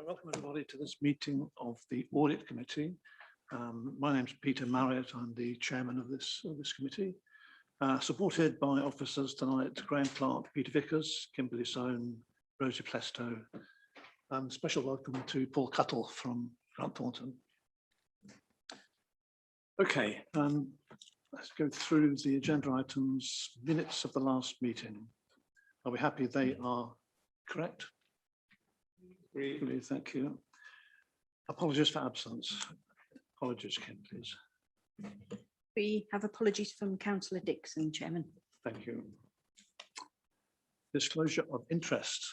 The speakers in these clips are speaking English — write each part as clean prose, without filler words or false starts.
Welcome everybody to this meeting of the Audit Committee. My name is Peter Marriott. I'm the chairman of this committee. Supported by officers tonight, Graham Clark, Peter Vickers, Kimberly Sohn, Rosie Plesto. Special welcome to Paul Cuttle from Grant Thornton. Okay, let's go through the agenda items, minutes of the last meeting. Are we happy they are correct? Really, thank you. Apologies for absence. Apologies, Kim, please. We have apologies from Councillor Dixon, Chairman. Thank you. Disclosure of interest.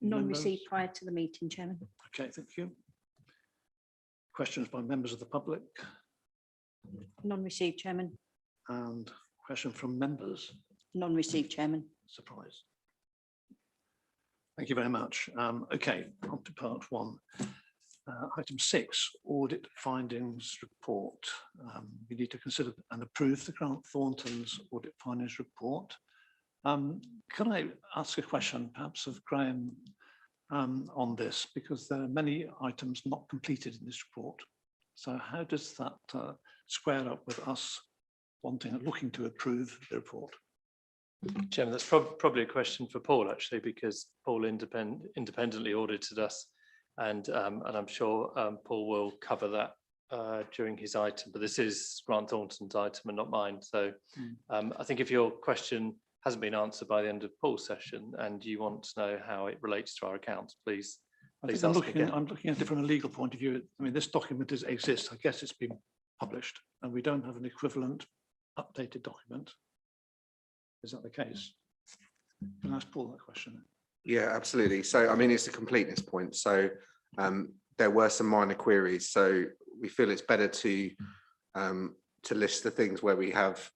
None received prior to the meeting, Chairman. Okay, thank you. Questions by members of the public? None received, Chairman. And question from members? None received, Chairman. Surprise. Thank you very much. Okay, on to part one. Item 6, audit findings report. We need to consider and approve the Grant Thornton's audit findings report. Can I ask a question, perhaps of Graham, on this, because there are many items not completed in this report. So how does that square up with us looking to approve the report? Chairman, that's probably a question for Paul, actually, because Paul independently audited us, and I'm sure Paul will cover that during his item. But this is Grant Thornton's item and not mine. So I think if your question hasn't been answered by the end of Paul's session and you want to know how it relates to our accounts, please ask again. I'm looking at it from a legal point of view. I mean, this document exists. I guess it's been published, and we don't have an equivalent updated document. Is that the case? Can I ask Paul that question? Yeah, absolutely. So, I mean, it's a completeness point. So there were some minor queries. So we feel it's better to list the things where we have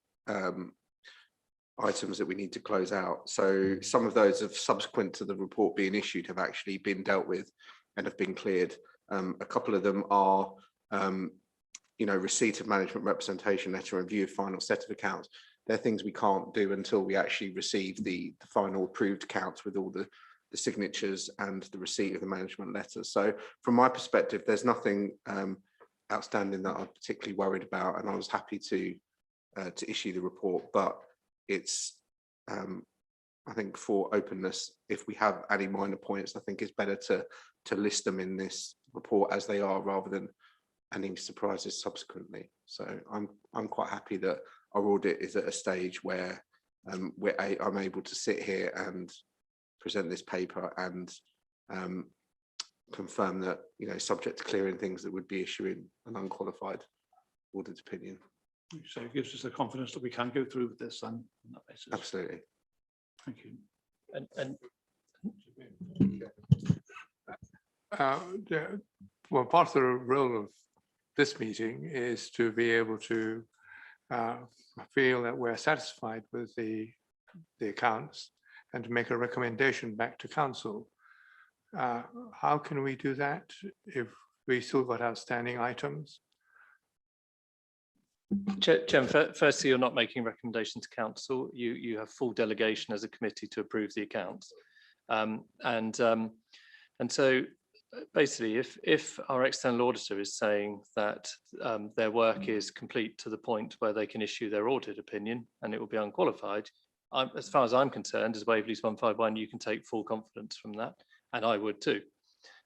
items that we need to close out. So some of those have, subsequent to the report being issued, have actually been dealt with and have been cleared. A couple of them are, receipt of management representation letter and view of final set of accounts. They're things we can't do until we actually receive the final approved accounts with all the signatures and the receipt of the management letter. So from my perspective, there's nothing outstanding that I'm particularly worried about, and I was happy to issue the report. But it's, I think, for openness, if we have any minor points, I think it's better to list them in this report as they are, rather than any surprises subsequently. So I'm quite happy that our audit is at a stage where I'm able to sit here and present this paper and confirm that, subject to clearing things that would be issuing an unqualified audit opinion. So it gives us the confidence that we can go through with this on that basis. Absolutely. Thank you. Well, part of the role of this meeting is to be able to feel that we're satisfied with the accounts and to make a recommendation back to council. How can we do that if we still got outstanding items? Chairman, firstly, you're not making a recommendation to council. You have full delegation as a committee to approve the accounts, and so basically, if our external auditor is saying that their work is complete to the point where they can issue their audit opinion and it will be unqualified, as far as I'm concerned, as Waverley's 151, you can take full confidence from that, and I would too.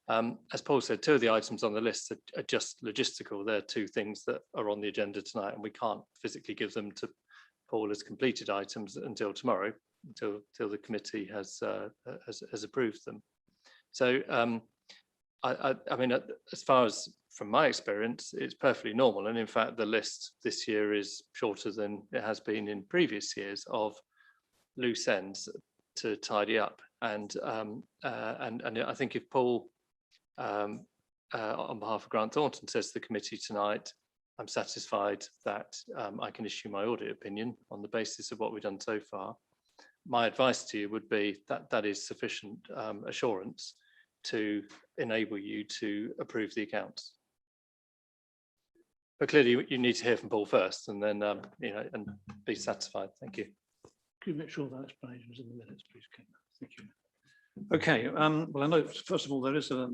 As Paul said, 2 of the items on the list are just logistical. They're 2 things that are on the agenda tonight, and we can't physically give them to Paul as completed items until tomorrow, until the committee has approved them. So I mean, as far as from my experience, it's perfectly normal. And in fact, the list this year is shorter than it has been in previous years of loose ends to tidy up. And I think if Paul, on behalf of Grant Thornton, says to the committee tonight, I'm satisfied that I can issue my audit opinion on the basis of what we've done so far, my advice to you would be that that is sufficient assurance to enable you to approve the accounts. But clearly you need to hear from Paul first, and then and be satisfied. Thank you. Could you make sure that explanation is in the minutes, please, Kate? Thank you. Okay, well, I know, first of all, there is a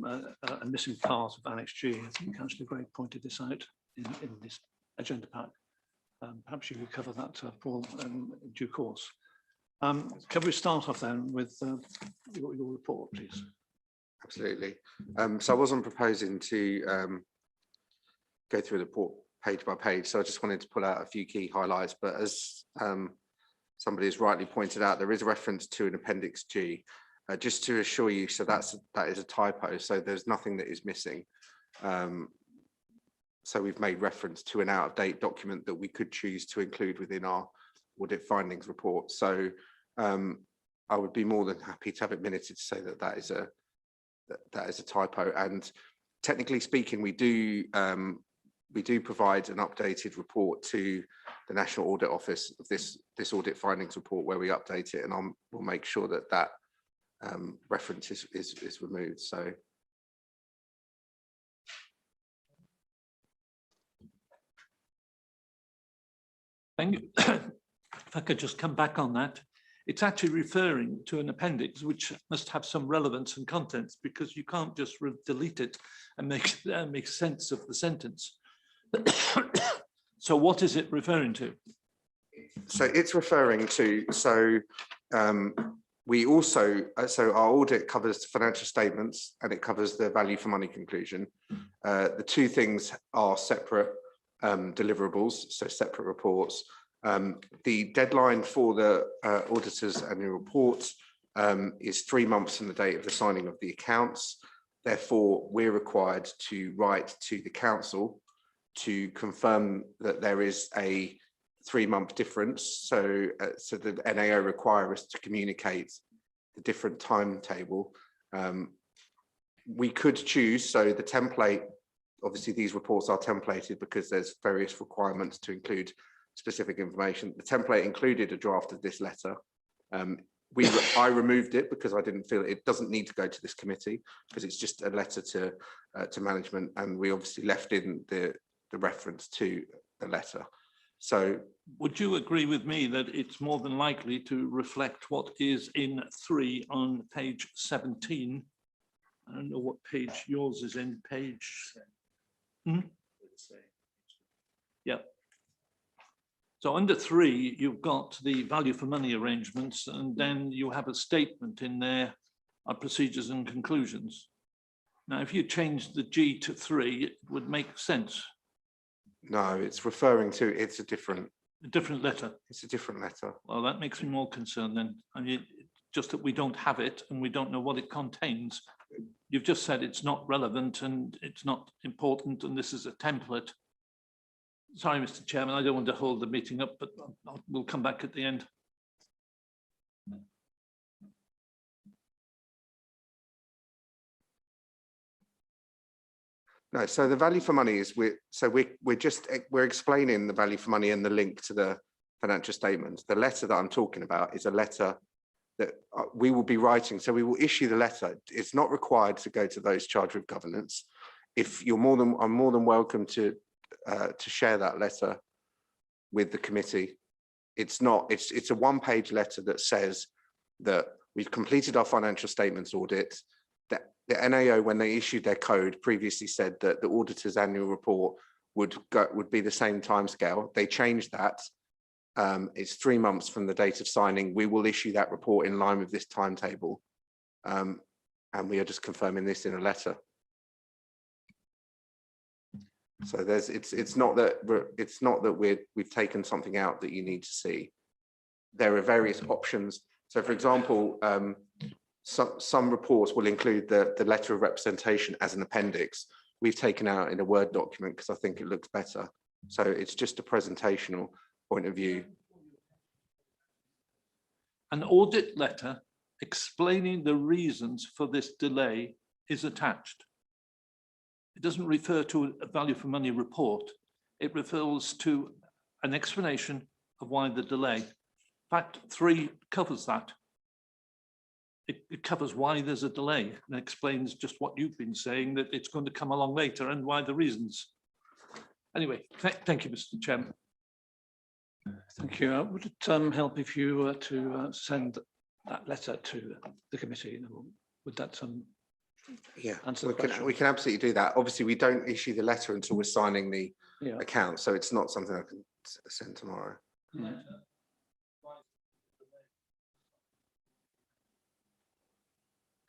missing part of Annex G. I think Councillor Gray pointed this out in this agenda pack. Perhaps you could cover that, Paul, in due course. Can we start off then with your report, please? Absolutely. So I wasn't proposing to go through the report page by page, so I just wanted to pull out a few key highlights. But as somebody has rightly pointed out, there is a reference to an Appendix G. Just to assure you, so that is a typo, so there's nothing that is missing. So we've made reference to an out-of-date document that we could choose to include within our audit findings report. So I would be more than happy to have it minuted to say that that is a typo. And technically speaking, we do provide an updated report to the National Audit Office of this audit findings report, where we update it, and we'll make sure that that reference is removed. So. Thank you. If I could just come back on that, it's actually referring to an appendix which must have some relevance and contents, because you can't just delete it and make sense of the sentence. So what is it referring to? So it's referring to, we also, so our audit covers financial statements and it covers the value for money conclusion. The two things are separate deliverables, so separate reports. The deadline for the auditor's annual report is 3 months from the date of the signing of the accounts. Therefore, we're required to write to the council to confirm that there is a 3-month difference. So, so the NAO require us to communicate the different timetable. We could choose, so the template, obviously these reports are templated because there's various requirements to include specific information. The template included a draft of this letter. I removed it because I didn't feel it doesn't need to go to this committee, because it's just a letter to management, and we obviously left in the reference to the letter. So would you agree with me that it's more than likely to reflect what is in 3 on page 17? I don't know what page yours is in, page. Yeah. So under 3, you've got the value for money arrangements, and then you have a statement in there of procedures and conclusions. Now, if you change the G to 3, it would make sense. no, it's referring to, it's a different letter. It's a different letter. Well, that makes me more concerned then. I mean, just that we don't have it and we don't know what it contains. You've just said it's not relevant and it's not important, and this is a template. Sorry, Mr. Chairman, I don't want to hold the meeting up, but we'll come back at the end. No, so the value for money is we're explaining the value for money and the link to the financial statements. The letter that I'm talking about is a letter that we will be writing. So we will issue the letter. It's not required to go to those charged with governance. If you're I'm more than welcome to share that letter with the committee. It's a 1-page letter that says that we've completed our financial statements audit. That the NAO, when they issued their code, previously said that the auditor's annual report would be the same timescale. They changed that. It's 3 months from the date of signing. We will issue that report in line with this timetable, and we are just confirming this in a letter. So it's not that we've taken something out that you need to see. There are various options. So, for example, some reports will include the letter of representation as an appendix. We've taken out in a Word document because I think it looks better. So it's just a presentational point of view. An audit letter explaining the reasons for this delay is attached. It doesn't refer to a value for money report. It refers to an explanation of why the delay. Fact 3 covers that. It covers why there's a delay and explains just what you've been saying, that it's going to come along later and why the reasons. Anyway, thank you, Mr. Chairman. Thank you. Would it help if you were to send that letter to the committee? Would that Yeah, answer the question? we can absolutely do that. Obviously, we don't issue the letter until we're signing the Yeah. account, so it's not something I can send tomorrow.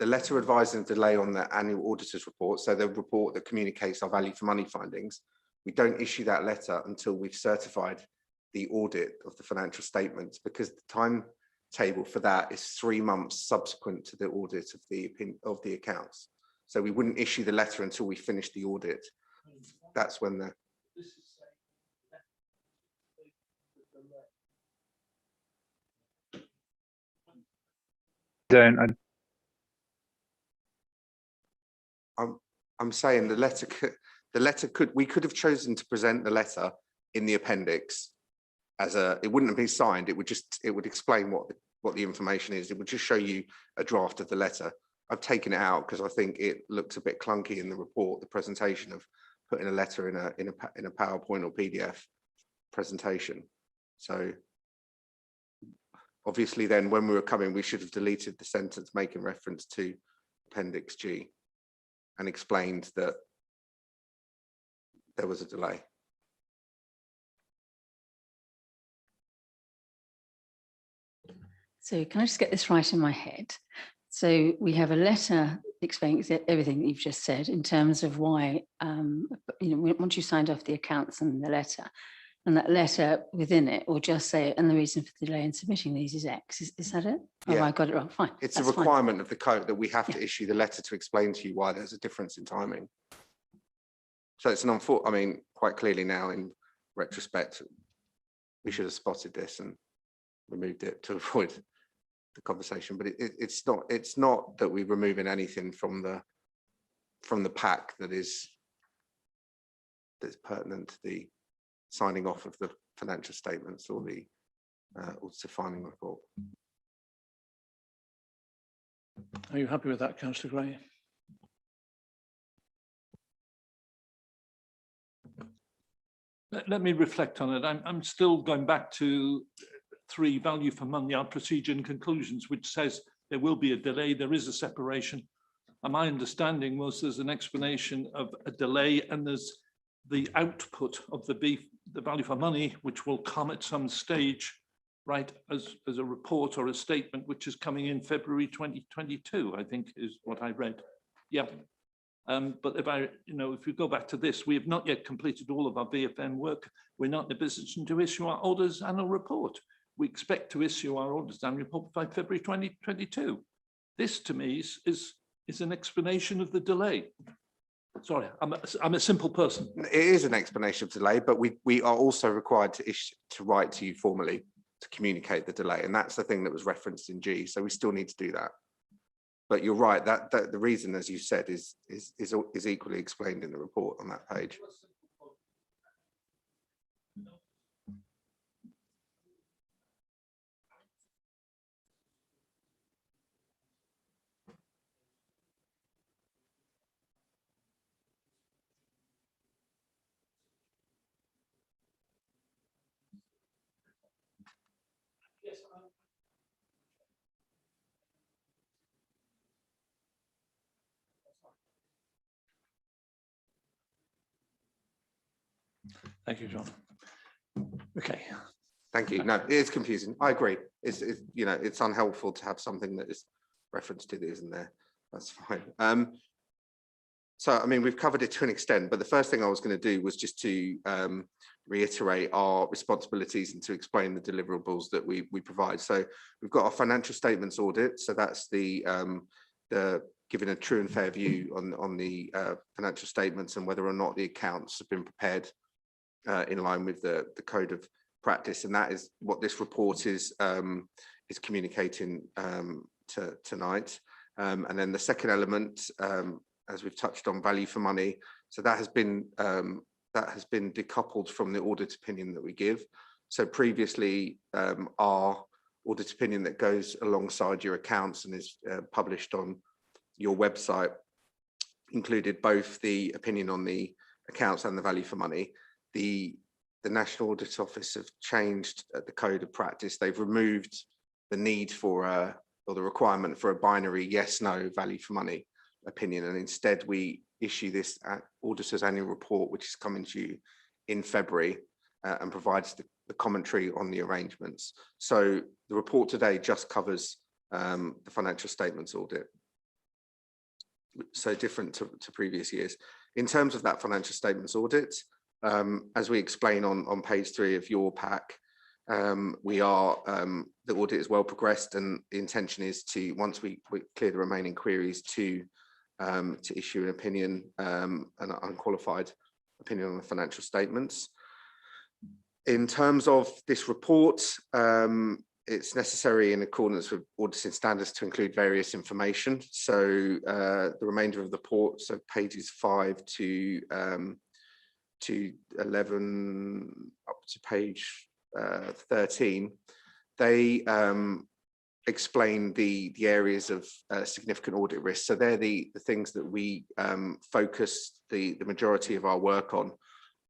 The letter advising the delay on the annual auditor's report, so the report that communicates our value for money findings, we don't issue that letter until we've certified the audit of the financial statements, because the timetable for that is 3 months subsequent to the audit of the accounts. So we wouldn't issue the letter until we finish the audit. That's when the I'm saying the letter we could have chosen to present the letter in the appendix as it wouldn't have been signed. It would explain what the information is. It would just show you a draft of the letter. I've taken it out because I think it looks a bit clunky in the report, the presentation of putting a letter in a PowerPoint or PDF presentation. So obviously then when we were coming, we should have deleted the sentence making reference to Appendix G and explained that there was a delay. So can I just get this right in my head? So we have a letter explaining everything that you've just said in terms of why, once you signed off the accounts and the letter, and that letter within it will just say, and the reason for the delay in submitting these is X. Is that it? Yeah. Oh, I got it wrong. Fine. It's a requirement of the code that we have to issue the letter to explain to you why there's a difference in timing. So it's I mean, quite clearly now in retrospect, we should have spotted this and removed it to avoid the conversation. But it's not that we're removing anything from the pack that's pertinent to the signing off of the financial statements or the auditor finding report. Are you happy with that, Councillor Gray? Let me reflect on it. I'm still going back to 3 value for money, our procedure and conclusions, which says there will be a delay, there is a separation. And my understanding was there's an explanation of a delay and there's the output of the value for money, which will come at some stage, right, as a report or a statement, which is coming in February 2022, I think is what I read. Yeah. But if we go back to this, we have not yet completed all of our VFM work. We're not in a position to issue our auditor's annual report. We expect to issue our auditor's annual report by February 2022. This to me is an explanation of the delay. Sorry, I'm a simple person. It is an explanation of delay, but we are also required to write to you formally to communicate the delay, and that's the thing that was referenced in G. So we still need to do that. But you're right that the reason, as you said, is equally explained in the report on that page. Thank you, John. Okay. Thank you. No, it is confusing. I agree. It's unhelpful to have something that is referenced to that isn't there. That's fine. So, I mean, we've covered it to an extent, but the first thing I was going to do was just to reiterate our responsibilities and to explain the deliverables that we provide. So we've got our financial statements audit. So that's the giving a true and fair view on the financial statements and whether or not the accounts have been prepared in line with the code of practice, and that is what this report is communicating tonight. And then the second element, as we've touched on, value for money. So that has been decoupled from the audit opinion that we give. So previously, our audit opinion that goes alongside your accounts and is published on your website included both the opinion on the accounts and the value for money. The National Audit Office have changed the code of practice. They've removed the need for or the requirement for a binary yes, no value for money opinion. And instead we issue this auditor's annual report, which is coming to you in February and provides the commentary on the arrangements. So the report today just covers the financial statements audit. So different to previous years. In terms of that financial statements audit, as we explain on page 3 of your pack, the audit is well progressed, and the intention is to, once we clear the remaining queries, to issue an opinion, an unqualified opinion on the financial statements. In terms of this report, it's necessary in accordance with auditing standards to include various information. So the remainder of the report, so pages 5 to 11 up to page 13, they explain the areas of significant audit risk. So they're the things that we focus the majority of our work on.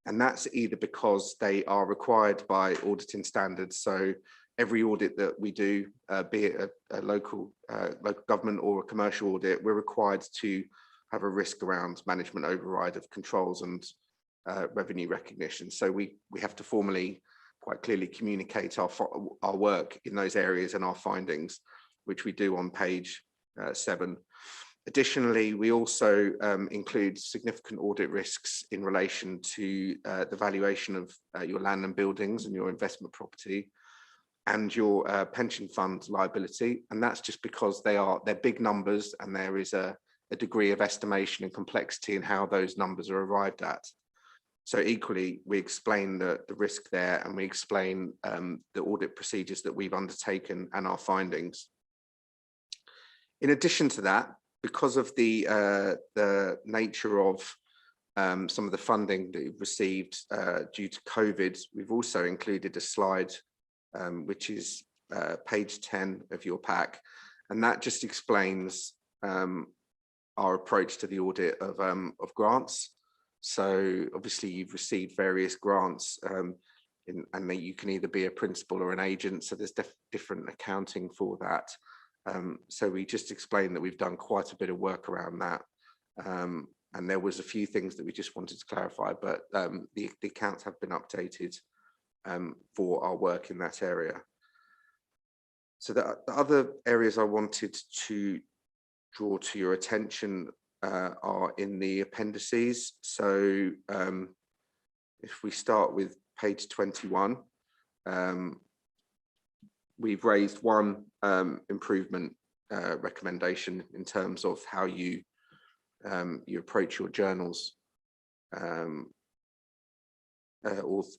And that's either because they are required by auditing standards. So every audit that we do, be it a local government or a commercial audit, we're required to have a risk around management override of controls and revenue recognition. So we have to formally, quite clearly communicate our work in those areas and our findings, which we do on page 7. Additionally, we also include significant audit risks in relation to the valuation of your land and buildings and your investment property and your pension fund liability. And that's just because they're big numbers, and there is a degree of estimation and complexity in how those numbers are arrived at. So equally, we explain the risk there, and we explain the audit procedures that we've undertaken and our findings. In addition to that, because of the nature of some of the funding that we've received due to COVID, we've also included a slide which is page 10 of your pack, and that just explains our approach to the audit of grants. So obviously you've received various grants, and that you can either be a principal or an agent, so there's different accounting for that. So we just explained that we've done quite a bit of work around that, and there was a few things that we just wanted to clarify, but the accounts have been updated for our work in that area. So the other areas I wanted to draw to your attention are in the appendices. So if we start with page 21, we've raised one improvement recommendation in terms of how you approach your journals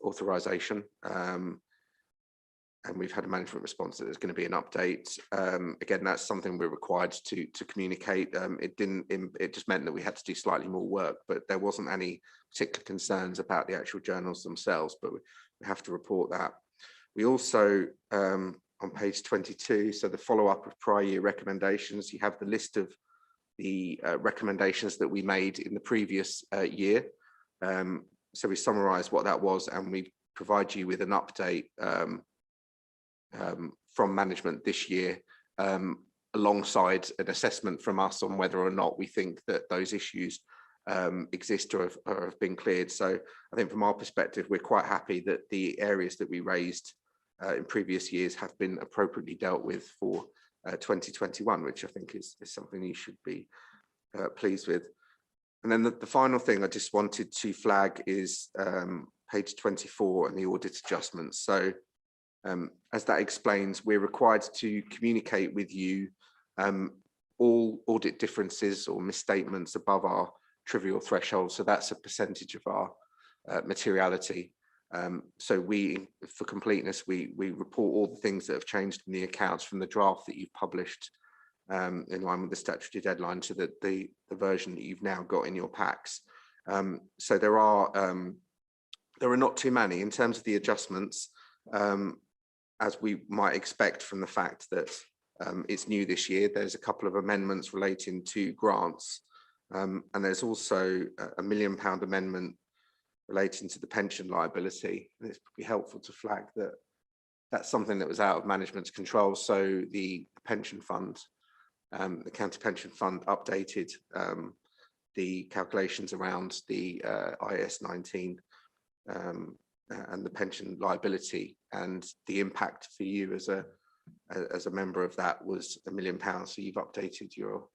authorization, and we've had a management response that there's going to be an update. Again, that's something we're required to communicate. It just meant that we had to do slightly more work, but there wasn't any particular concerns about the actual journals themselves, but we have to report that. We also, on page 22, so the follow-up of prior year recommendations, you have the list of the recommendations that we made in the previous year. So we summarize what that was, and we provide you with an update from management this year, alongside an assessment from us on whether or not we think that those issues exist or have been cleared. So I think from our perspective, we're quite happy that the areas that we raised in previous years have been appropriately dealt with for 2021, which I think is something you should be pleased with. And then the final thing I just wanted to flag is page 24 and the audit adjustments. So as that explains, we're required to communicate with you all audit differences or misstatements above our trivial threshold. So that's a percentage of our materiality. So we, for completeness, we report all the things that have changed in the accounts from the draft that you've published in line with the statutory deadline to the version that you've now got in your packs. So there are not too many in terms of the adjustments, as we might expect from the fact that it's new this year. There's a couple of amendments relating to grants, and there's also a £1 million amendment relating to the pension liability. And it's probably helpful to flag that that's something that was out of management's control. So the pension fund. The county pension fund updated the calculations around the IAS 19 and the pension liability, and the impact for you as a member of that was £1 million. So you've updated your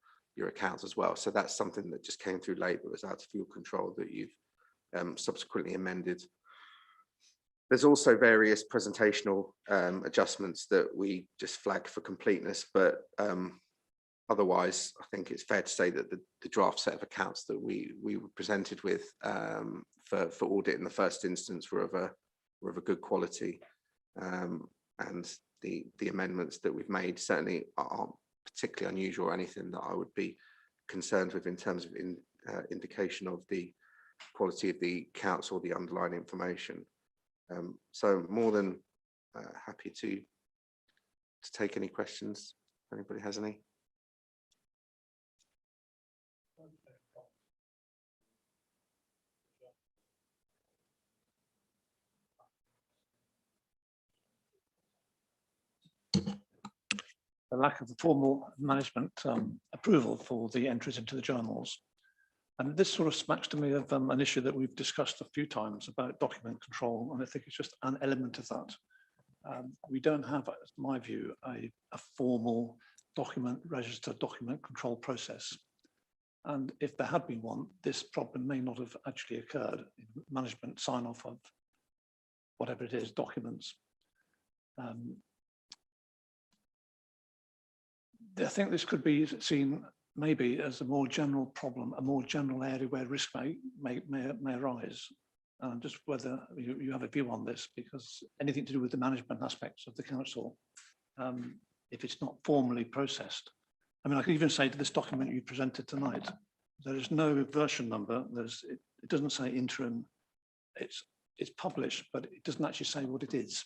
accounts as well. So that's something that just came through late, but was out of your control, that you've subsequently amended. There's also various presentational adjustments that we just flag for completeness, but otherwise, I think it's fair to say that the draft set of accounts that we were presented with for audit in the first instance were of a good quality, and the amendments that we've made certainly aren't particularly unusual or anything that I would be concerned with in terms of indication of the quality of the accounts or the underlying information. So more than happy to take any questions if anybody has any. The lack of the formal management approval for the entries into the journals. And this sort of smacks to me of an issue that we've discussed a few times about document control, and I think it's just an element of that. We don't have, in my view, a formal registered document control process. And if there had been one, this problem may not have actually occurred. Management sign off of whatever it is, documents. I think this could be seen maybe as a more general problem, a more general area where risk may arise. Just whether you have a view on this, because anything to do with the management aspects of the council, if it's not formally processed. I mean, I could even say to this document you presented tonight, there is no version number. It doesn't say interim. It's published, but it doesn't actually say what it is.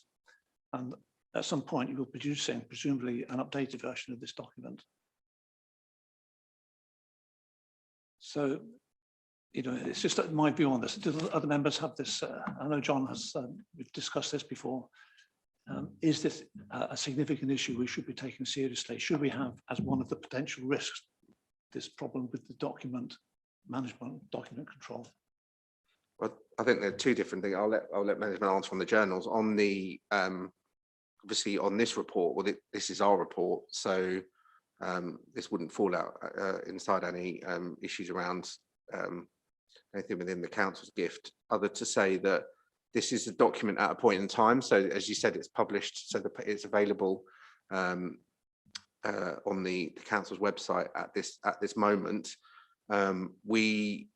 And at some point, you will be producing, presumably, an updated version of this document. So, it's just my view on this. Do other members have this? I know John has, we've discussed this before. Is this a significant issue we should be taking seriously? Should we have, as one of the potential risks, this problem with the document management, document control? Well, I think there are two different things. I'll let management answer on the journals. On the obviously on this report, well, this is our report, so this wouldn't fall out inside any issues around anything within the council's gift, other to say that this is a document at a point in time. So as you said, it's published, so it's available on the council's website at this moment. We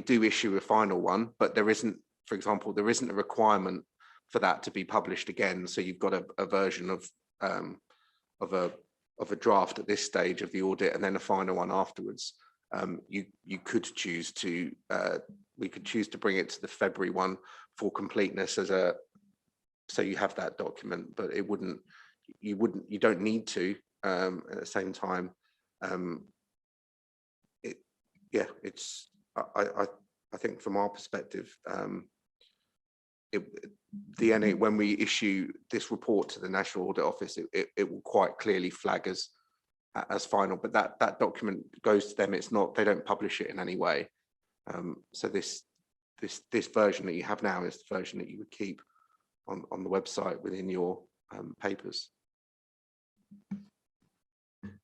do issue a final one, but there isn't, for example, there isn't a requirement for that to be published again. So you've got a version of a draft at this stage of the audit, and then a final one afterwards. You could choose to, we could choose to bring it to the February one for completeness so you have that document, but you don't need to. At the same time, I think from our perspective, when we issue this report to the National Audit Office, it will quite clearly flag as final, but that document goes to them. It's not, they don't publish it in any way. So this version that you have now is the version that you would keep on the website within your papers.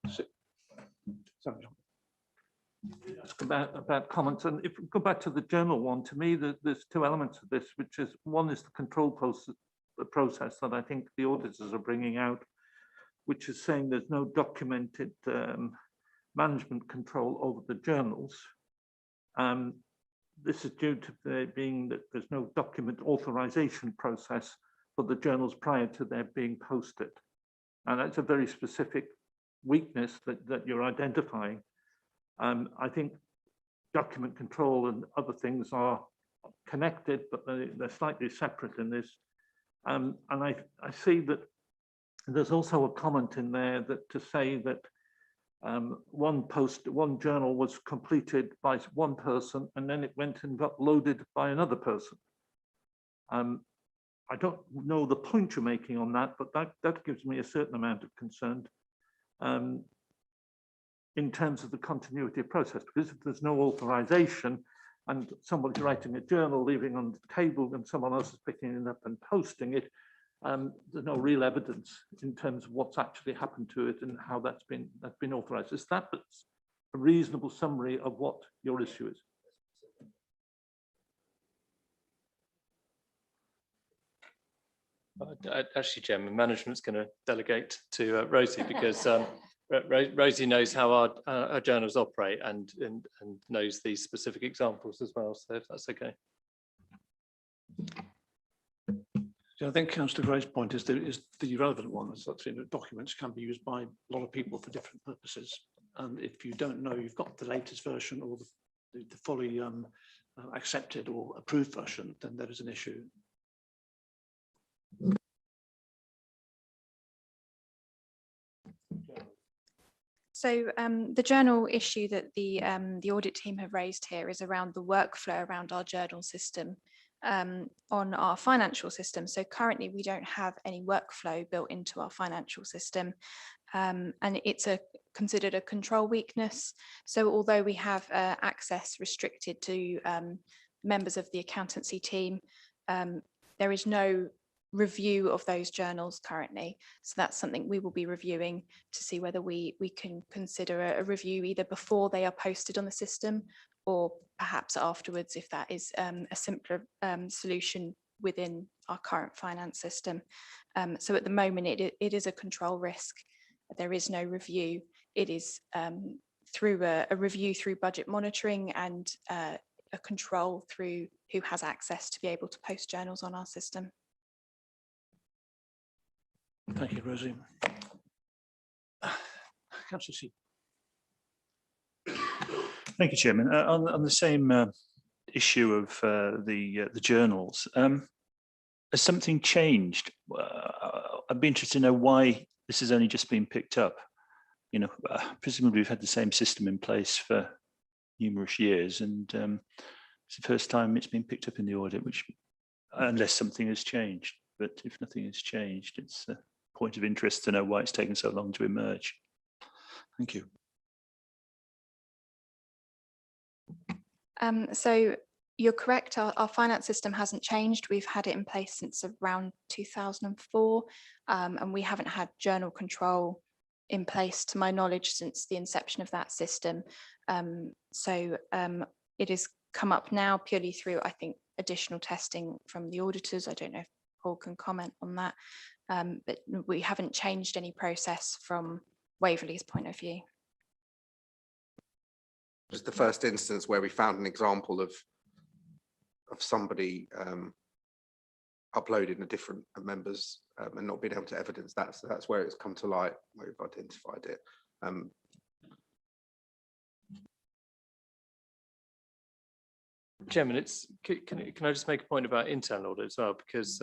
Sorry, John. About comments, and if we go back to the journal one, to me there's two elements of this, which is, one is the control process that I think the auditors are bringing out, which is saying there's no documented management control over the journals. This is due to there being that there's no document authorization process for the journals prior to their being posted, and that's a very specific weakness that you're identifying. I think document control and other things are connected, but they're slightly separate in this. And I see that there's also a comment in there that to say that one journal was completed by one person and then it went and got loaded by another person. I don't know the point you're making on that, but that gives me a certain amount of concern. in terms of the continuity of process, because if there's no authorization and somebody's writing a journal, leaving on the table, and someone else is picking it up and posting it, there's no real evidence in terms of what's actually happened to it and how that's been authorized. Is that a reasonable summary of what your issue is? Actually, Chairman, management's going to delegate to Rosie, because Rosie knows how our journals operate and knows these specific examples as well. So if that's okay. So I think Councillor Gray's point is the relevant one. Is that documents can be used by a lot of people for different purposes, and if you don't know you've got the latest version or the fully accepted or approved version, then there is an issue. So the journal issue that the audit team have raised here is around the workflow around our journal system on our financial system. So currently we don't have any workflow built into our financial system, and it's considered a control weakness. So although we have access restricted to members of the accountancy team, there is no review of those journals currently. So that's something we will be reviewing to see whether we can consider a review either before they are posted on the system or perhaps afterwards, if that is a simpler solution within our current finance system. So at the moment, it is a control risk. There is no review. It is through a review through budget monitoring and a control through who has access to be able to post journals on our system. Thank you, Rosie. Councillor C. Thank you, Chairman. On the same issue of the journals, has something changed? I'd be interested to know why this has only just been picked up. You know, presumably we've had the same system in place for numerous years, and it's the first time it's been picked up in the audit, which, unless something has changed. But if nothing has changed, it's a point of interest to know why it's taken so long to emerge. Thank you. So you're correct, our finance system hasn't changed. We've had it in place since around 2004, and we haven't had journal control in place, to my knowledge, since the inception of that system. It has come up now purely through, I think, additional testing from the auditors. I don't know if Paul can comment on that, but we haven't changed any process from Waverley's point of view. It was the first instance where we found an example of somebody uploading a different members and not being able to evidence that. So that's where it's come to light, where we've identified it. Chairman, can I just make a point about internal audit as well, because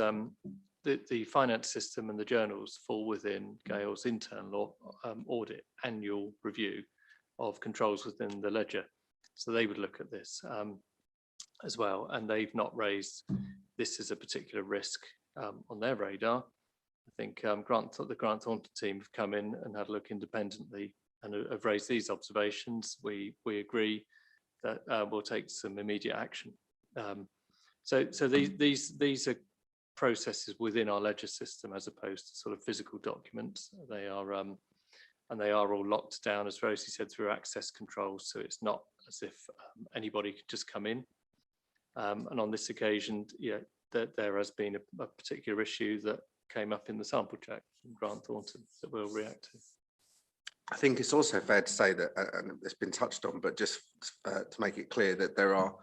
the finance system and the journals fall within Gale's internal audit annual review of controls within the ledger. So they would look at this as well, and they've not raised this as a particular risk on their radar. I think the Grant Thornton team have come in and had a look independently and have raised these observations. We agree that we'll take some immediate action. So these are processes within our ledger system as opposed to sort of physical documents. They are and they are all locked down, as Rosie said, through access controls. So it's not as if anybody could just come in. And on this occasion, yeah, there has been a particular issue that came up in the sample check from Grant Thornton that we'll react to. I think it's also fair to say that, and it's been touched on, but just to make it clear that there are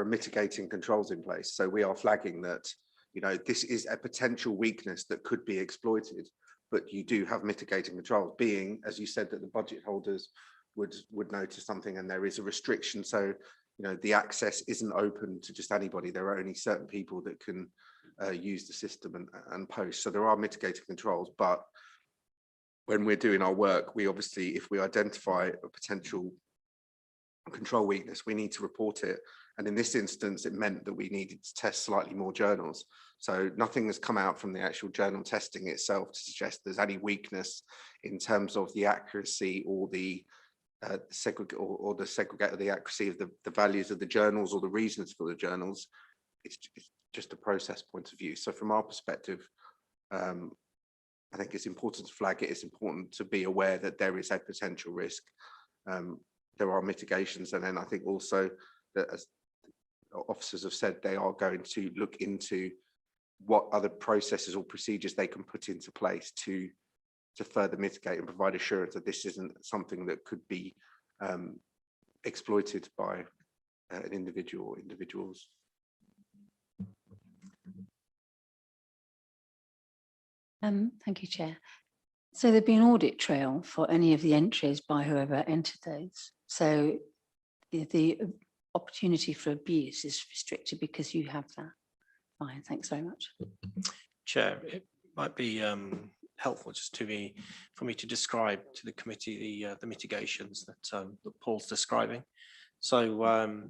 mitigating controls in place. So we are flagging that, you know, this is a potential weakness that could be exploited, but you do have mitigating controls, being, as you said, that the budget holders would notice something and there is a restriction. So, you know, the access isn't open to just anybody. There are only certain people that can use the system and post. So there are mitigating controls, but when we're doing our work, we obviously, if we identify a potential control weakness, we need to report it. And in this instance, it meant that we needed to test slightly more journals. So nothing has come out from the actual journal testing itself to suggest there's any weakness in terms of the accuracy or the segregate the accuracy of the values of the journals or the reasons for the journals. It's just a process point of view. So from our perspective, I think it's important to flag it. It's important to be aware that there is a potential risk. There are mitigations, and then I think also that, as officers have said, they are going to look into what other processes or procedures they can put into place to further mitigate and provide assurance that this isn't something that could be exploited by an individual or individuals. Thank you, Chair. So there'd be an audit trail for any of the entries by whoever entered those. So the opportunity for abuse is restricted because you have that. Fine, thanks very much. Chair, it might be helpful just for me to describe to the committee the mitigations that Paul's describing. So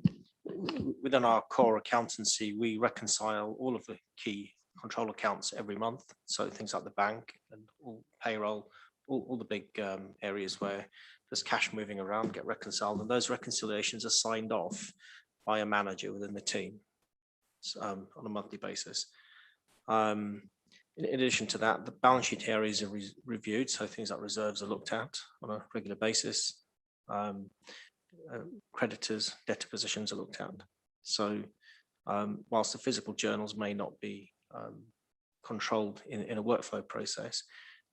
within our core accountancy, we reconcile all of the key control accounts every month. So things like the bank and all payroll, all the big areas where there's cash moving around get reconciled, and those reconciliations are signed off by a manager within the team on a monthly basis. In addition to that, the balance sheet areas are reviewed, so things like reserves are looked at on a regular basis. Creditors, debtor positions are looked at. So whilst the physical journals may not be controlled in a workflow process,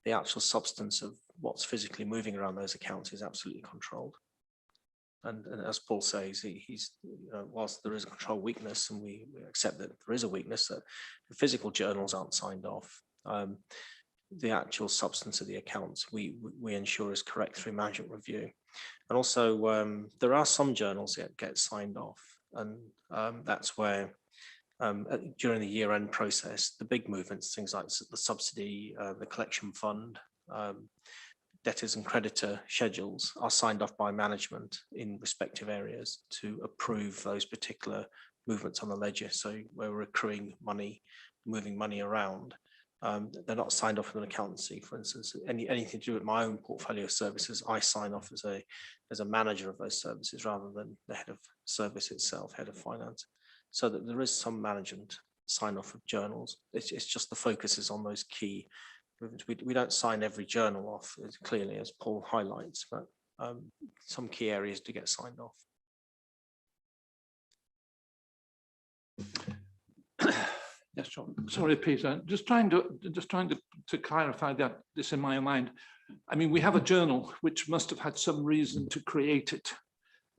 the actual substance of what's physically moving around those accounts is absolutely controlled. And as Paul says, he's whilst there is a control weakness, and we accept that there is a weakness, that the physical journals aren't signed off. The actual substance of the accounts we ensure is correct through management review. And also there are some journals that get signed off, and that's where during the year-end process, the big movements, things like the subsidy, the collection fund, debtors and creditor schedules are signed off by management in respective areas to approve those particular movements on the ledger. So where we're accruing money, moving money around, they're not signed off with an accountancy. For instance, anything to do with my own portfolio services, I sign off as a manager of those services rather than the head of service itself, head of finance. So that there is some management sign off of journals. It's just the focus is on those key movements. We don't sign every journal off, as clearly as Paul highlights, but some key areas do get signed off. Yes, John. Sorry, Peter. Just trying to clarify this in my mind. I mean, we have a journal which must have had some reason to create it,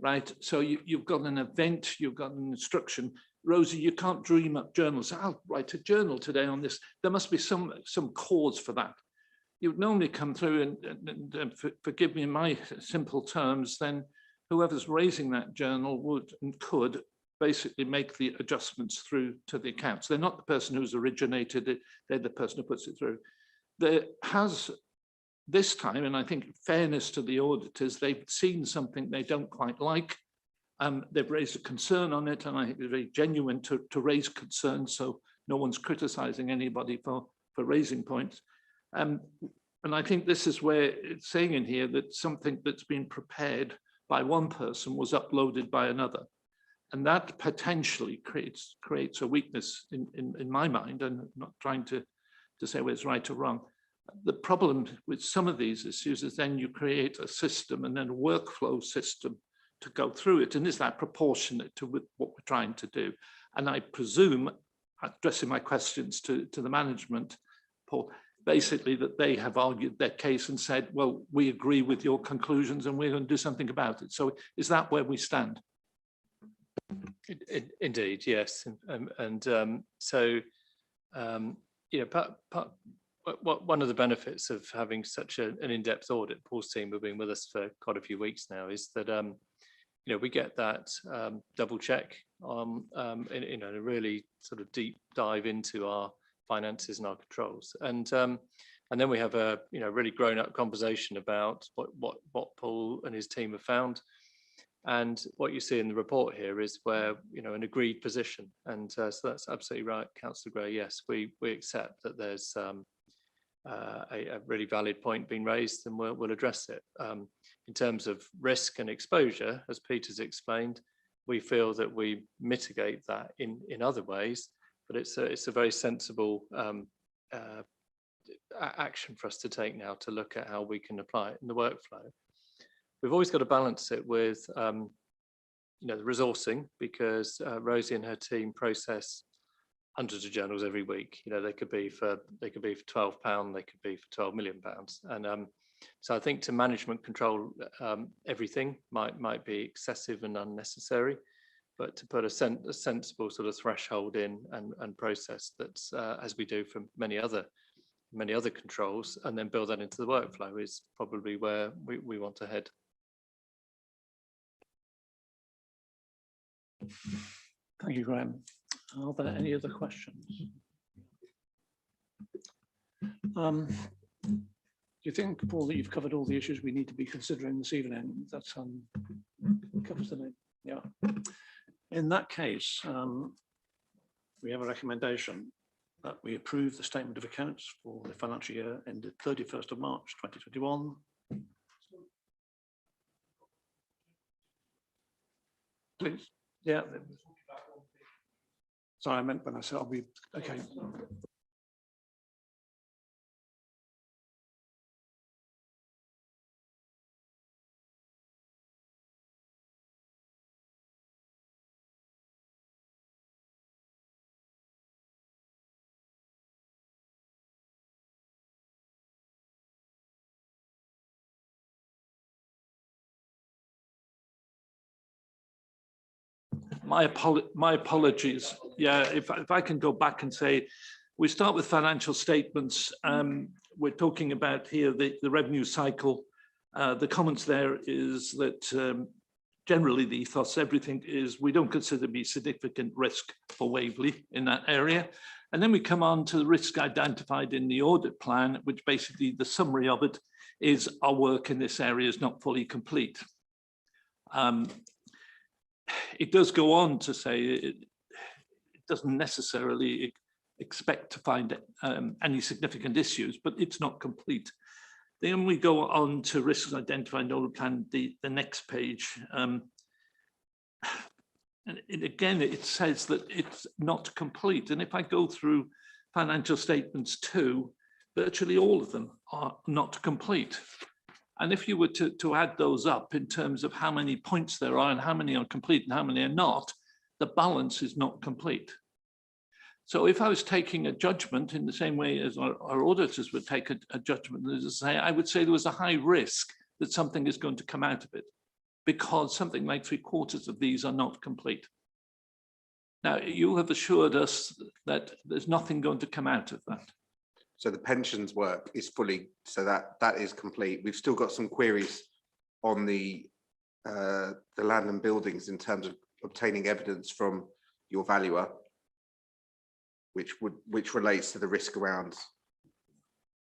right? So you've got an event, you've got an instruction. Rosie, you can't dream up journals. I'll write a journal today on this. There must be some cause for that. You'd normally come through and forgive me in my simple terms, then whoever's raising that journal would and could basically make the adjustments through to the accounts. They're not the person who's originated it, they're the person who puts it through. There has this time, and I think fairness to the auditors, they've seen something they don't quite like. They've raised a concern on it, and I think it's very genuine to raise concerns, so no one's criticizing anybody for raising points. And I think this is where it's saying in here that something that's been prepared by one person was uploaded by another. And that potentially creates a weakness in my mind, and I'm not trying to say whether it's right or wrong. The problem with some of these issues is then you create a system and then a workflow system to go through it. And is that proportionate to what we're trying to do? And I presume, addressing my questions to the management, Paul, basically that they have argued their case and said, well, we agree with your conclusions and we're going to do something about it. So is that where we stand? Indeed, yes. You know, one of the benefits of having such an in-depth audit, Paul's team have been with us for quite a few weeks now, is that you know, we get that double check on you know, a really sort of deep dive into our finances and our controls, and then we have a really grown-up conversation about what Paul and his team have found, And what you see in the report here is where, you know, an agreed position. And so that's absolutely right, Councillor Gray. Yes, we accept that there's a really valid point being raised, and we'll address it. In terms of risk and exposure, as Peter's explained, we feel that we mitigate that in other ways, but it's a very sensible action for us to take now to look at how we can apply it in the workflow. We've always got to balance it with you know, the resourcing, because Rosie and her team process hundreds of journals every week. You know, they could be for £12, they could be for £12 million. And so I think to management control everything might be excessive and unnecessary, but to put a sensible sort of threshold in and process that's as we do for many other controls, and then build that into the workflow is probably where we want to head. Thank you, Graham. Are there any other questions? Do you think, Paul, that you've covered all the issues we need to be considering this evening? That covers the name. Yeah. In that case, we have a recommendation that we approve the statement of accounts for the financial year ended 31st of March 2021. Please. Yeah. Sorry, I meant when I said I'll be okay. My apologies. Yeah, if I can go back and say, we start with financial statements. We're talking about here the revenue cycle. The comments there is that generally the ethos, everything is, we don't consider to be significant risk for Waverley in that area. And then we come on to the risk identified in the audit plan, which basically the summary of it is our work in this area is not fully complete. It does go on to say it doesn't necessarily expect to find any significant issues, but it's not complete. Then we go on to risks identified in the plan, the next page. And again, it says that it's not complete. And if I go through financial statements too, virtually all of them are not complete. And if you were to add those up in terms of how many points there are and how many are complete and how many are not, the balance is not complete. So if I was taking a judgment in the same way as our auditors would take a judgment, as I say, I would say there was a high risk that something is going to come out of it, because something like 3/4 of these are not complete. Now, you have assured us that there's nothing going to come out of that. So the pensions work is fully, so that is complete. We've still got some queries on the land and buildings in terms of obtaining evidence from your valuer, which relates to the risk around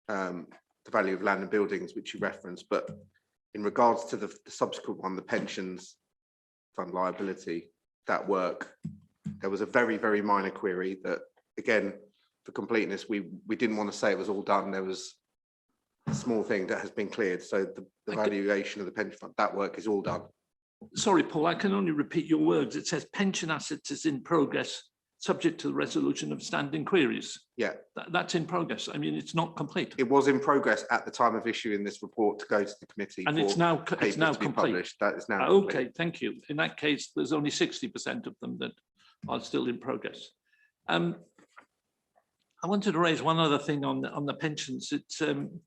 the value of land and buildings, which you referenced. But in regards to the subsequent one, the pensions fund liability, that work, there was a very, very minor query that, again, for completeness, we didn't want to say it was all done. There was a small thing that has been cleared. So the valuation of the pension fund, that work is all done. Sorry, Paul, I can only repeat your words. It says pension assets is in progress, subject to the resolution of standing queries. Yeah. That's in progress. I mean, it's not complete. It was in progress at the time of issuing this report to go to the committee. And it's now complete. Published. That is now okay, complete. Thank you. In that case, there's only 60% of them that are still in progress. I wanted to raise one other thing on the pensions. It's and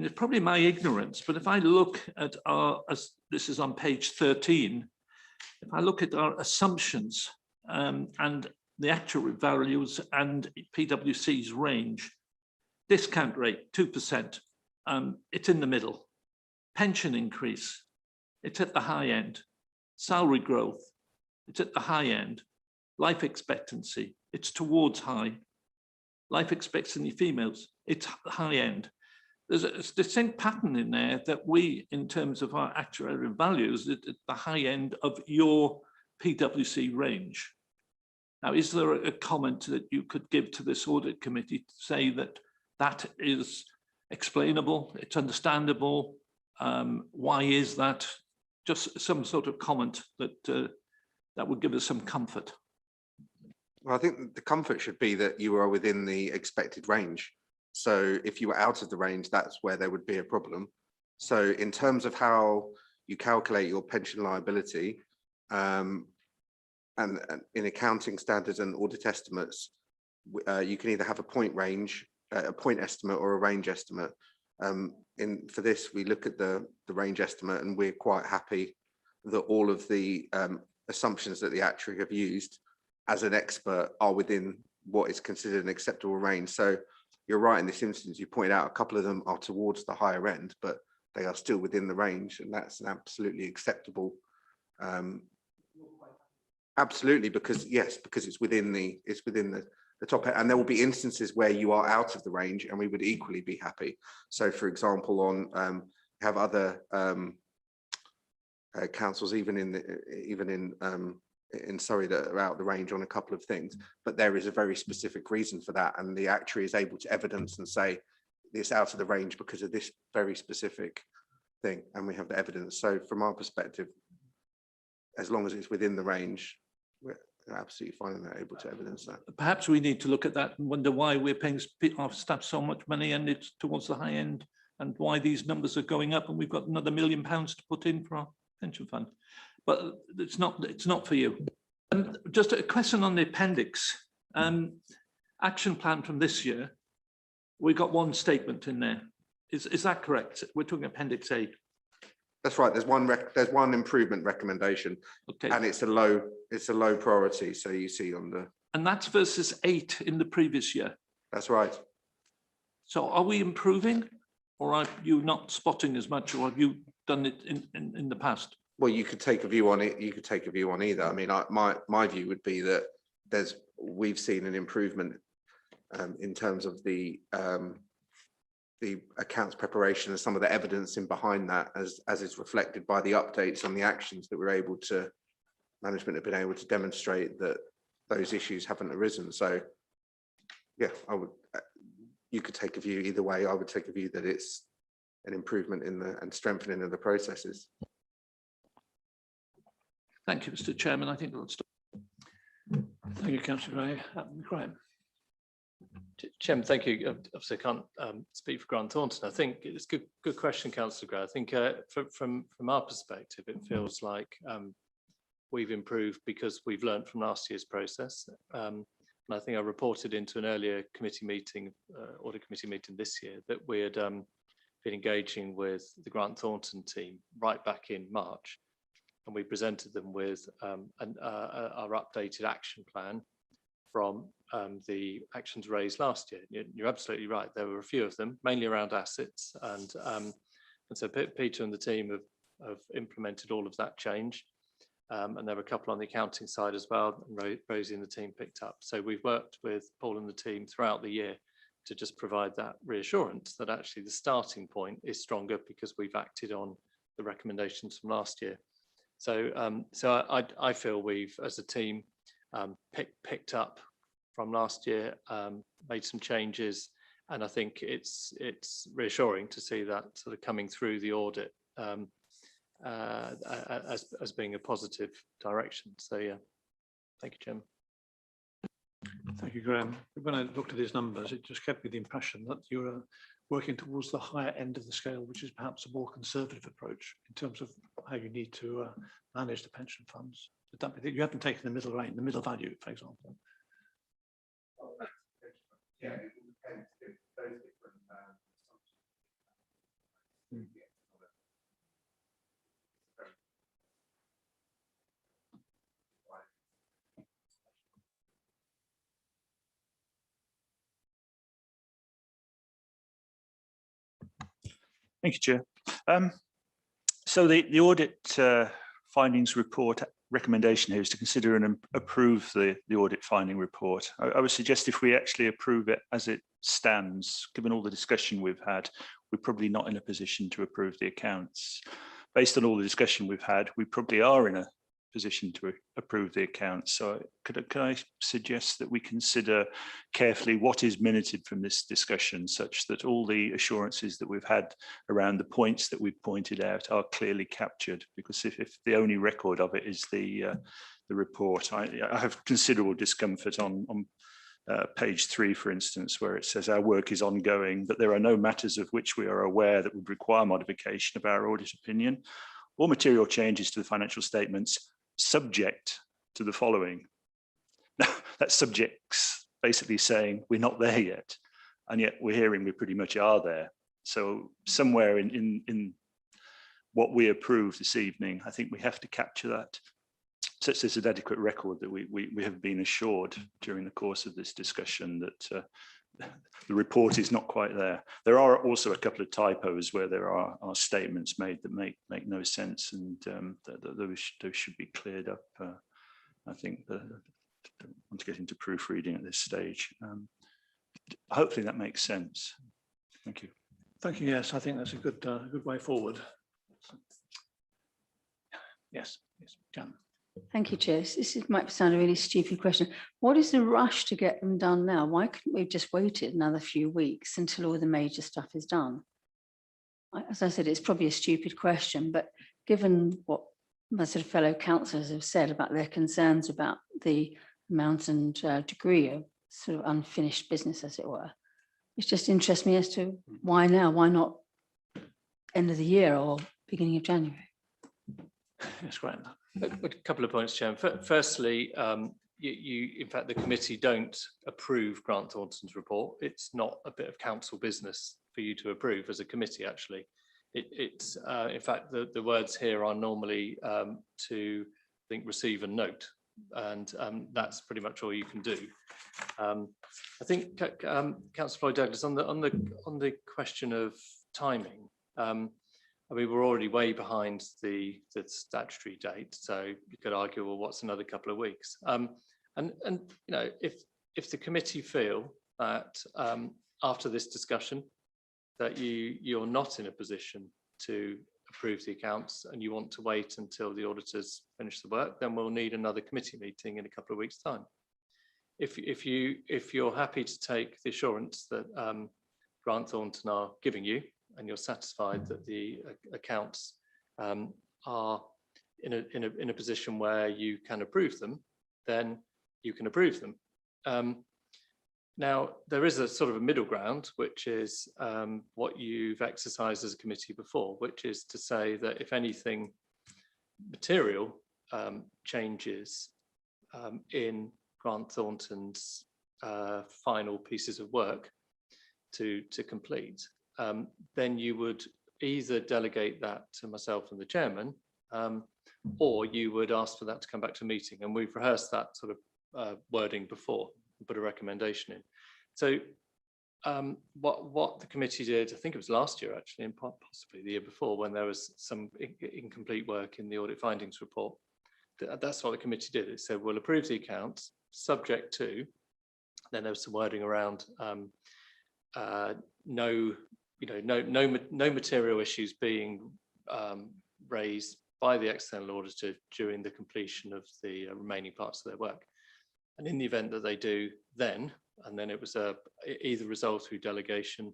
it's probably my ignorance, but if I look at this is on page 13, if I look at our assumptions and the actual values and PwC's range, discount rate 2%, it's in the middle. Pension increase, it's at the high end. Salary growth, it's at the high end. Life expectancy, it's towards high. Life expectancy females, it's high end. there's a distinct pattern in there that we, in terms of our actuarial values, at the high end of your PwC range. Now, is there a comment that you could give to this audit committee to say that that is explainable, it's understandable? Why is that? Just some sort of comment that that would give us some comfort. Well, I think the comfort should be that you are within the expected range. So if you were out of the range, that's where there would be a problem. So in terms of how you calculate your pension liability, and in accounting standards and audit estimates, you can either have a point range, a point estimate, or a range estimate. For this, we look at the range estimate, and we're quite happy that all of the assumptions that the actuary have used as an expert are within what is considered an acceptable range. So you're right, in this instance, you point out a couple of them are towards the higher end, but they are still within the range, and that's an absolutely acceptable. Absolutely, because it's within the top end, and there will be instances where you are out of the range, and we would equally be happy. So, for example, on have other councils, even in Surrey, that are out the range on a couple of things, but there is a very specific reason for that, and the actuary is able to evidence and say it's out of the range because of this very specific thing, and we have the evidence. So, from our perspective, as long as it's within the range, we're absolutely fine and they're able to evidence that. Perhaps we need to look at that and wonder why we're paying our staff so much money and it's towards the high end, and why these numbers are going up, and we've got another £1 million to put in for our pension fund. But it's not for you. And just a question on the appendix. Action plan from this year, we got one statement in there. Is that correct? We're talking Appendix A. That's right. There's one improvement recommendation, okay, and it's a low priority. So you see on the, and that's versus 8 in the previous year. That's right. So are we improving, or are you not spotting as much, or have you done it in the past? Well, you could take a view on it. You could take a view on either. I mean, my view would be that we've seen an improvement in terms of the accounts preparation and some of the evidence in behind that, as is reflected by the updates on the actions that management have been able to demonstrate that those issues haven't arisen. So, yeah, you could take a view either way. I would take a view that it's an improvement and strengthening of the processes. Thank you, Mr. Chairman. I think we'll stop. Thank you, Councillor Gray. Graham. Chairman, thank you. Obviously, I can't speak for Grant Thornton. I think it's a good question, Councillor Gray. I think from our perspective, it feels like we've improved because we've learned from last year's process. And I think I reported into an earlier committee meeting, audit committee meeting this year, that we had been engaging with the Grant Thornton team right back in March. And we presented them with our updated action plan from the actions raised last year. You're absolutely right. There were a few of them, mainly around assets. And so Peter and the team have implemented all of that change. And there were a couple on the accounting side as well, and Rosie and the team picked up. So we've worked with Paul and the team throughout the year to just provide that reassurance that actually the starting point is stronger because we've acted on the recommendations from last year. So I feel we've, as a team, picked up from last year, made some changes, and I think it's reassuring to see that sort of coming through the audit as being a positive direction. So yeah, thank you, Jim. Thank you, Graham. When I looked at these numbers, it just gave me the impression that you were working towards the higher end of the scale, which is perhaps a more conservative approach in terms of how you need to manage the pension funds. You haven't taken the middle range, the middle value, for example. Yeah. Thank you, Chair. So the audit findings report recommendation here is to consider and approve the audit finding report. I would suggest if we actually approve it as it stands, given all the discussion we've had, we're probably not in a position to approve the accounts. Based on all the discussion we've had, we probably are in a position to approve the accounts. So could I suggest that we consider carefully what is minuted from this discussion, such that all the assurances that we've had around the points that we've pointed out are clearly captured? Because if the only record of it is the report, I have considerable discomfort on page 3, for instance, where it says our work is ongoing, but there are no matters of which we are aware that would require modification of our audit opinion or material changes to the financial statements, subject to the following. That subject's basically saying we're not there yet, and yet we're hearing we pretty much are there. So somewhere in what we approve this evening, I think we have to capture that, such as an adequate record that we have been assured during the course of this discussion that the report is not quite there. There are also a couple of typos where there are statements made that make no sense, and those should be cleared up. I think I don't want to get into proofreading at this stage. Hopefully that makes sense. Thank you. Thank you. Yes, I think that's a good way forward. Yes, Jan. Thank you, Chair. This might sound a really stupid question. What is the rush to get them done now? Why couldn't we have just waited another few weeks until all the major stuff is done? As I said, it's probably a stupid question, but given what my sort of fellow councillors have said about their concerns about the amount and degree of sort of unfinished business, as it were, it just interests me as to why now? Why not end of the year or beginning of January? Yes, great. A couple of points, Chairman. Firstly, in fact, the committee don't approve Grant Thornton's report. It's not a bit of council business for you to approve as a committee, actually. It's in fact, the words here are normally to, I think, receive and note, and that's pretty much all you can do. I think, Councillor Floyd-Douglas, on the question of timing, I mean, we're already way behind the statutory date, so you could argue, well, what's another couple of weeks? And you know, if the committee feel that after this discussion that you're not in a position to approve the accounts and you want to wait until the auditors finish the work, then we'll need another committee meeting in a couple of weeks' time. If you're happy to take the assurance that Grant Thornton are giving you, and you're satisfied that the accounts are in a position where you can approve them, then you can approve them. Now, there is a sort of a middle ground, which is what you've exercised as a committee before, which is to say that if anything material changes in Grant Thornton's final pieces of work to complete, then you would either delegate that to myself and the chairman, or you would ask for that to come back to a meeting. And we've rehearsed that sort of wording before and put a recommendation in. So what the committee did, I think it was last year actually, and possibly the year before, when there was some incomplete work in the audit findings report, that's what the committee did. It said, we'll approve the accounts subject to, then there was some wording around no material issues being raised by the external auditor during the completion of the remaining parts of their work. And in the event that they do then, and then it was either resolved through delegation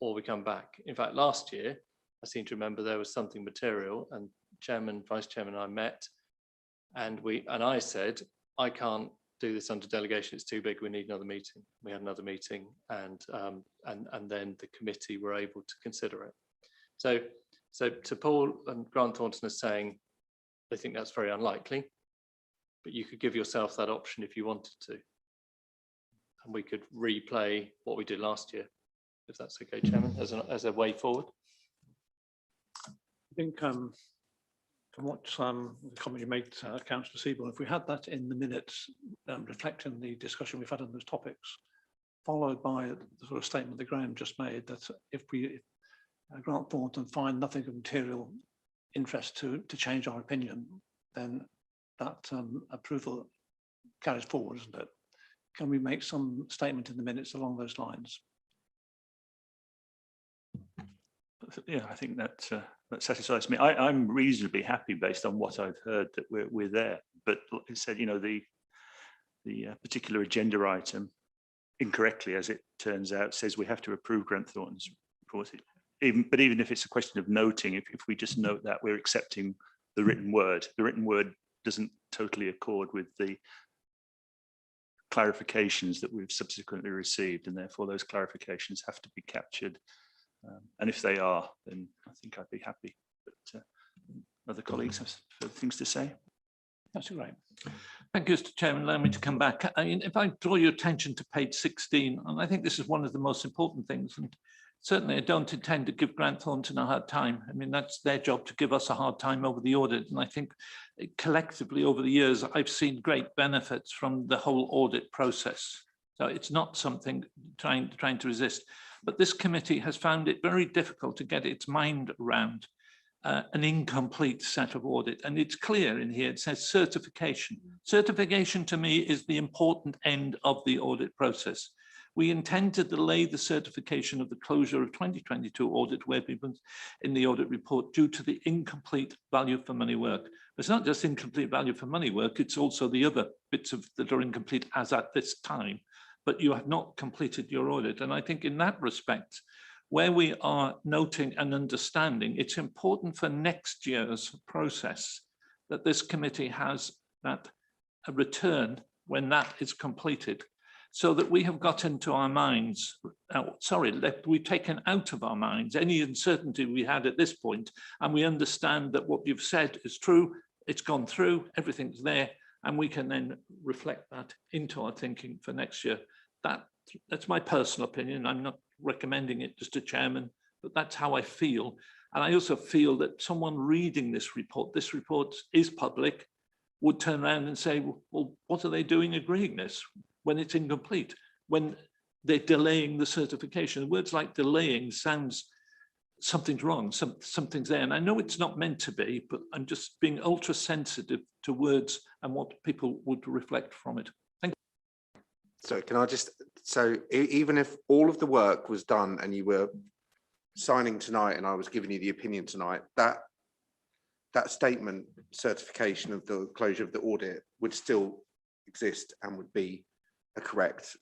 or we come back. In fact, last year, I seem to remember there was something material, and Chairman, Vice Chairman and I met, and I said, I can't do this under delegation, it's too big, we need another meeting. We had another meeting, and then the committee were able to consider it. So to Paul and Grant Thornton is saying they think that's very unlikely, but you could give yourself that option if you wanted to. And we could replay what we did last year, if that's okay, Chairman, as a way forward. I think from what the comment you made, Councillor Seaborn, if we had that in the minutes reflecting the discussion we've had on those topics, followed by the sort of statement that Graham just made, that if Grant Thornton find nothing of material interest to change our opinion, then that approval carries forward, isn't it? Can we make some statement in the minutes along those lines? Yeah, I think that that satisfies me. I'm reasonably happy based on what I've heard that we're there. But like I said, you know, the particular agenda item, incorrectly as it turns out, says we have to approve Grant Thornton's report. Even if it's a question of noting, if we just note that we're accepting the written word doesn't totally accord with the clarifications that we've subsequently received, and therefore those clarifications have to be captured. And if they are, then I think I'd be happy. But other colleagues have further things to say. That's great. Thank you, Mr. Chairman. Allow me to come back. I mean, if I draw your attention to page 16, and I think this is one of the most important things, and certainly I don't intend to give Grant Thornton a hard time. I mean, that's their job to give us a hard time over the audit. And I think collectively over the years, I've seen great benefits from the whole audit process. So it's not something trying to resist. But this committee has found it very difficult to get its mind around an incomplete set of audit. And it's clear in here, it says certification. Certification to me is the important end of the audit process. We intend to delay the certification of the closure of 2022 audit where people in the audit report due to the incomplete value for money work. It's not just incomplete value for money work, it's also the other bits that are incomplete as at this time, but you have not completed your audit. And I think in that respect, where we are noting and understanding, it's important for next year's process that this committee has that a return when that is completed, so that we have got into our minds, that we've taken out of our minds any uncertainty we had at this point, and we understand that what you've said is true, it's gone through, everything's there, and we can then reflect that into our thinking for next year. That's my personal opinion. I'm not recommending it just to chairman, but that's how I feel. And I also feel that someone reading this report is public, would turn around and say, well, what are they doing agreeing this when it's incomplete, when they're delaying the certification? Words like delaying sounds something's wrong, something's there. And I know it's not meant to be, but I'm just being ultra sensitive to words and what people would reflect from it. Thank you. So can I just, so even if all of the work was done and you were signing tonight and I was giving you the opinion tonight, that statement, certification of the closure of the audit, would still exist and would be a correct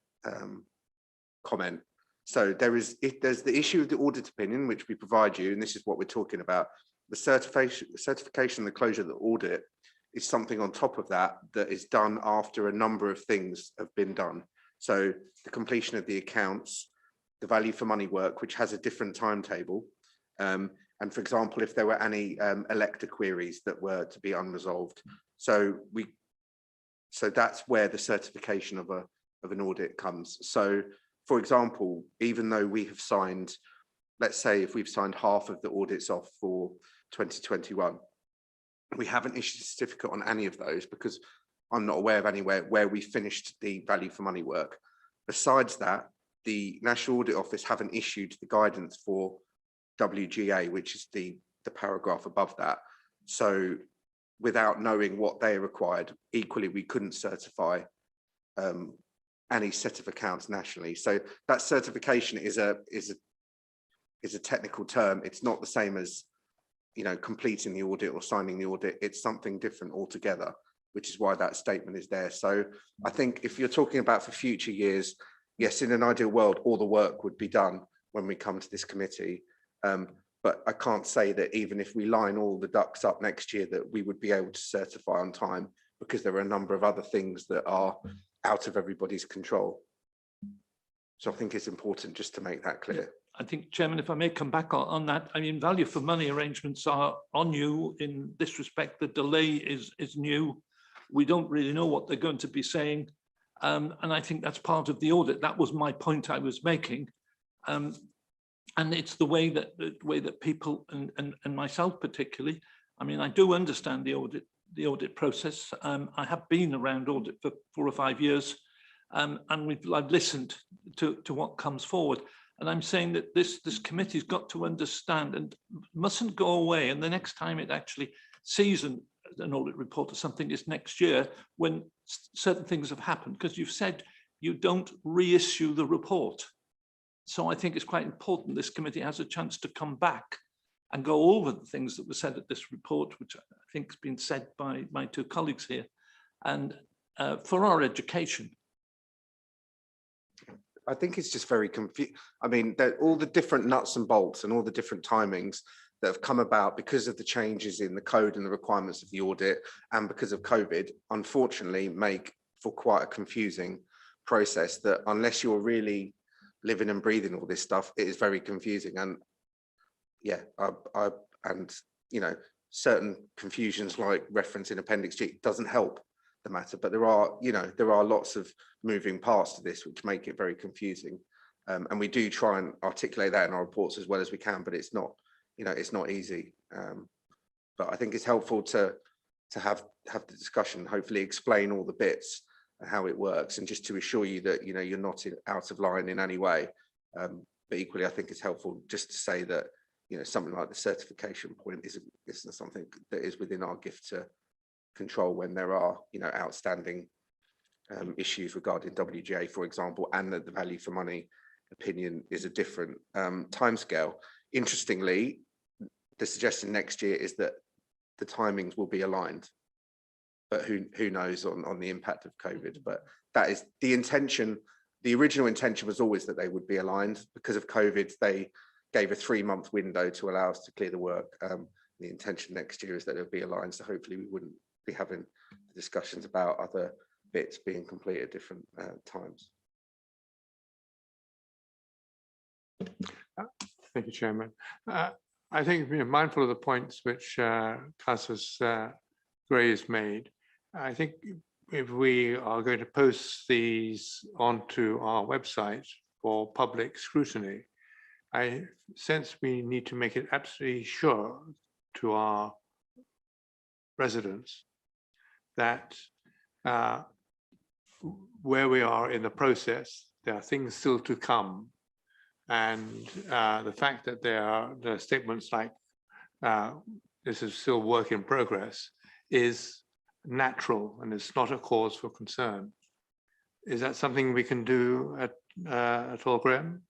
comment. So there's the issue of the audit opinion, which we provide you, and this is what we're talking about. The certification, the closure of the audit is something on top of that is done after a number of things have been done. So the completion of the accounts, the value for money work, which has a different timetable. And for example, if there were any elector queries that were to be unresolved. So that's where the certification of an audit comes. So for example, even though we have signed, let's say if we've signed half of the audits off for 2021, we haven't issued a certificate on any of those because I'm not aware of anywhere where we finished the value for money work. Besides that, the National Audit Office haven't issued the guidance for WGA, which is the paragraph above that. So without knowing what they required, equally we couldn't certify any set of accounts nationally. So that certification is a technical term. It's not the same as, you know, completing the audit or signing the audit. It's something different altogether, which is why that statement is there. So I think if you're talking about for future years, yes, in an ideal world, all the work would be done when we come to this committee. But I can't say that even if we line all the ducks up next year that we would be able to certify on time, because there are a number of other things that are out of everybody's control. So I think it's important just to make that clear. I think, Chairman, if I may come back on that, I mean, value for money arrangements are on you in this respect. The delay is new. We don't really know what they're going to be saying. And I think that's part of the audit. That was my point I was making. And it's the way that people and myself particularly, I mean, I do understand the audit process. I have been around audit for 4 or 5 years, and I've listened to what comes forward. And I'm saying that this committee's got to understand and mustn't go away. And the next time it actually sees an audit report or something is next year when certain things have happened, because you've said you don't reissue the report. So I think it's quite important this committee has a chance to come back and go over the things that were said at this report, which I think has been said by my two colleagues here, and for our education. I think it's just very confusing. I mean, all the different nuts and bolts and all the different timings that have come about because of the changes in the code and the requirements of the audit and because of COVID, unfortunately, make for quite a confusing process that unless you're really living and breathing all this stuff, it is very confusing. And yeah, and you know, certain confusions like referencing Appendix G doesn't help the matter, but there are, you know, there are lots of moving parts to this which make it very confusing. And we do try and articulate that in our reports as well as we can, but it's not, you know, it's not easy. But I think it's helpful to have the discussion, hopefully explain all the bits and how it works, and just to assure you that, you know, you're not out of line in any way. But equally, I think it's helpful just to say that, you know, something like the certification point isn't something that is within our gift to control when there are, you know, outstanding issues regarding WGA, for example, and that the value for money opinion is a different timescale. Interestingly, the suggestion next year is that the timings will be aligned, but who knows on the impact of COVID. But that is the intention. The original intention was always that they would be aligned. Because of COVID, they gave a 3-month window to allow us to clear the work. The intention next year is that it'll be aligned, so hopefully we wouldn't be having discussions about other bits being complete at different times. Thank you, Chairman. I think, you know, mindful of the points which Councillor Gray has made, I think if we are going to post these onto our website for public scrutiny, I sense we need to make it absolutely sure to our residents that where we are in the process, there are things still to come. And the fact that there are statements like this is still work in progress is natural and it's not a cause for concern. Is that something we can do at all, Graham?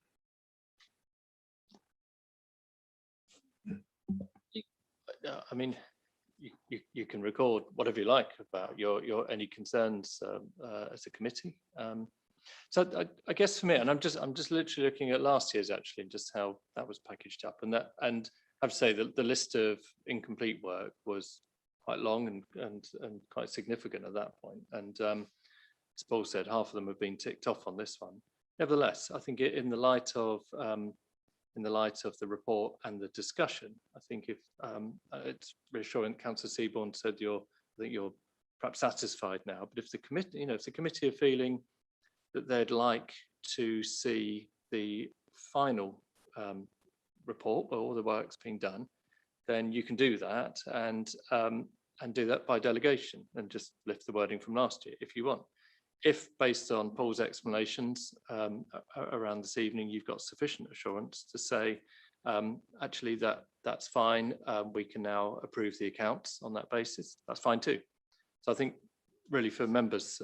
I mean, you can record whatever you like about your any concerns as a committee. So I guess for me, and I'm just literally looking at last year's actually, and just how that was packaged up, and I have to say that the list of incomplete work was quite long and quite significant at that point. And as Paul said, half of them have been ticked off on this one. Nevertheless, I think in the light of the report and the discussion, I think if it's reassuring, Councillor Seaborn said I think you're perhaps satisfied now. But if the committee, you know, if the committee are feeling that they'd like to see the final report where all the work's being done, then you can do that and do that by delegation and just lift the wording from last year if you want. If based on Paul's explanations around this evening, you've got sufficient assurance to say, actually that's fine, we can now approve the accounts on that basis, that's fine too. So I think really for members,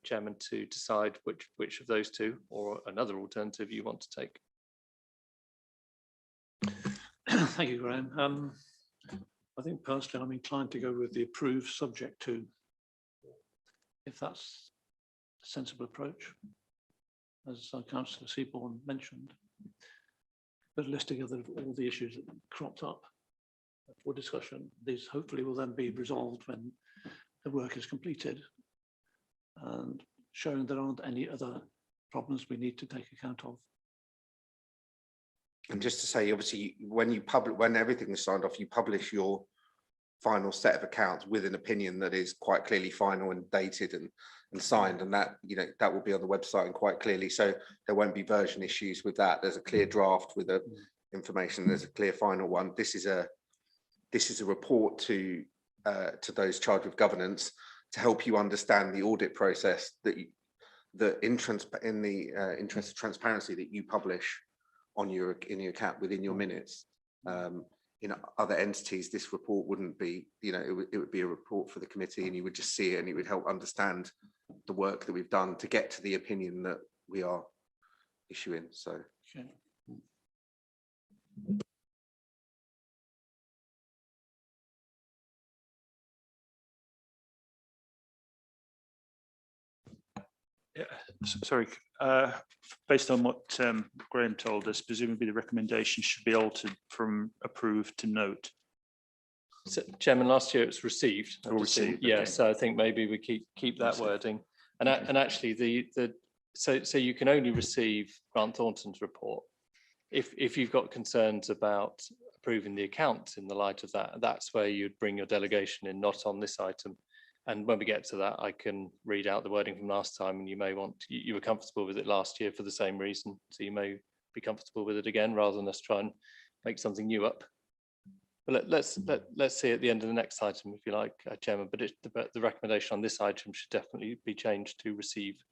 Chairman, to decide which of those two or another alternative you want to take. Thank you, Graham. I think personally I'm inclined to go with the approved subject to, if that's a sensible approach, as Councillor Seaborn mentioned. But list together all the issues that cropped up for discussion. These hopefully will then be resolved when the work is completed, and showing there aren't any other problems we need to take account of. And just to say, obviously, when everything is signed off, you publish your final set of accounts with an opinion that is quite clearly final and dated and signed, and that, you know, that will be on the website and quite clearly, so there won't be version issues with that. There's a clear draft with the information, there's a clear final one. This is a report to those charged with governance to help you understand the audit process in the interest of transparency that you publish on your account within your minutes. in other entities, this report wouldn't be, you know, it would be a report for the committee, and you would just see it, and it would help understand the work that we've done to get to the opinion that we are issuing. So. Okay. Yeah, sorry, based on what Graham told us, presumably the recommendation should be altered from approved to note. So, Chairman, last year it was received. Or received, Yeah, okay. so I think maybe we keep that wording. And actually, so you can only receive Grant Thornton's report if you've got concerns about approving the accounts in the light of that. That's where you'd bring your delegation in, not on this item. And when we get to that, I can read out the wording from last time, and you may want, you were comfortable with it last year for the same reason, so you may be comfortable with it again, rather than us try and make something new up. But let's see at the end of the next item, if you like, Chairman. But the recommendation on this item should definitely be changed to receive.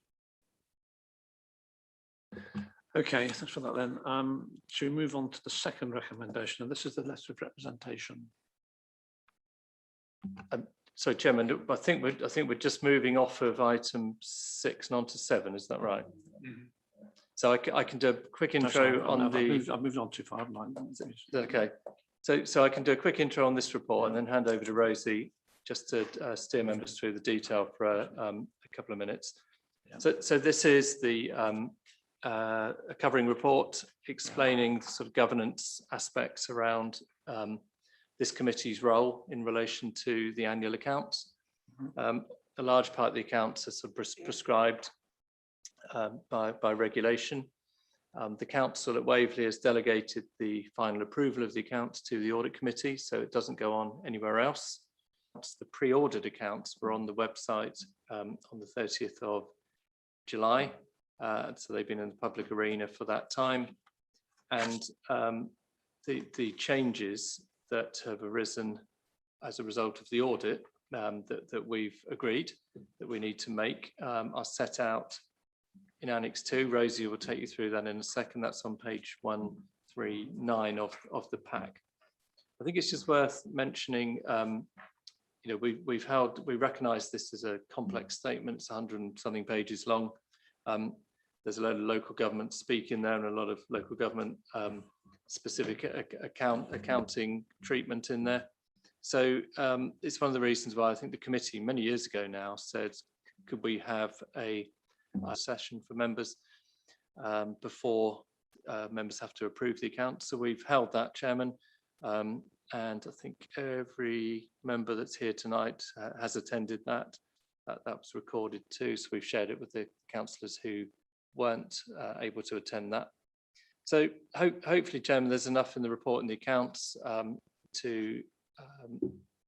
Okay, thanks for that then. Should we move on to the second recommendation? And this is the letter of representation. So, Chairman, I think we're just moving off of item 6 and on to 7. Is that right? Mm-hmm. So I can do a quick intro on the. I've moved on too far, haven't I? Okay. So I can do a quick intro on this report and then hand over to Rosie just to steer members through the detail for a couple of minutes. Yeah. So this is the a covering report explaining the sort of governance aspects around this committee's role in relation to the annual accounts. A large part of the accounts are sort of prescribed by regulation. The council at Waverley has delegated the final approval of the accounts to the audit committee, so it doesn't go on anywhere else. The pre-audit accounts were on the website on the 30th of July, so they've been in the public arena for that time. And the changes that have arisen as a result of the audit that we've agreed that we need to make are set out in Annex 2. Rosie will take you through that in a second. That's on page 139 of the pack. I think it's just worth mentioning, you know, we recognise this as a complex statement. It's 100 and something pages long. There's a lot of local government speak in there and a lot of local government specific accounting treatment in there. So it's one of the reasons why I think the committee many years ago now said, could we have a session for members before members have to approve the account? So we've held that, Chairman, and I think every member that's here tonight has attended that. That was recorded too, so we've shared it with the councillors who weren't able to attend that. So hopefully, Chairman, there's enough in the report and the accounts to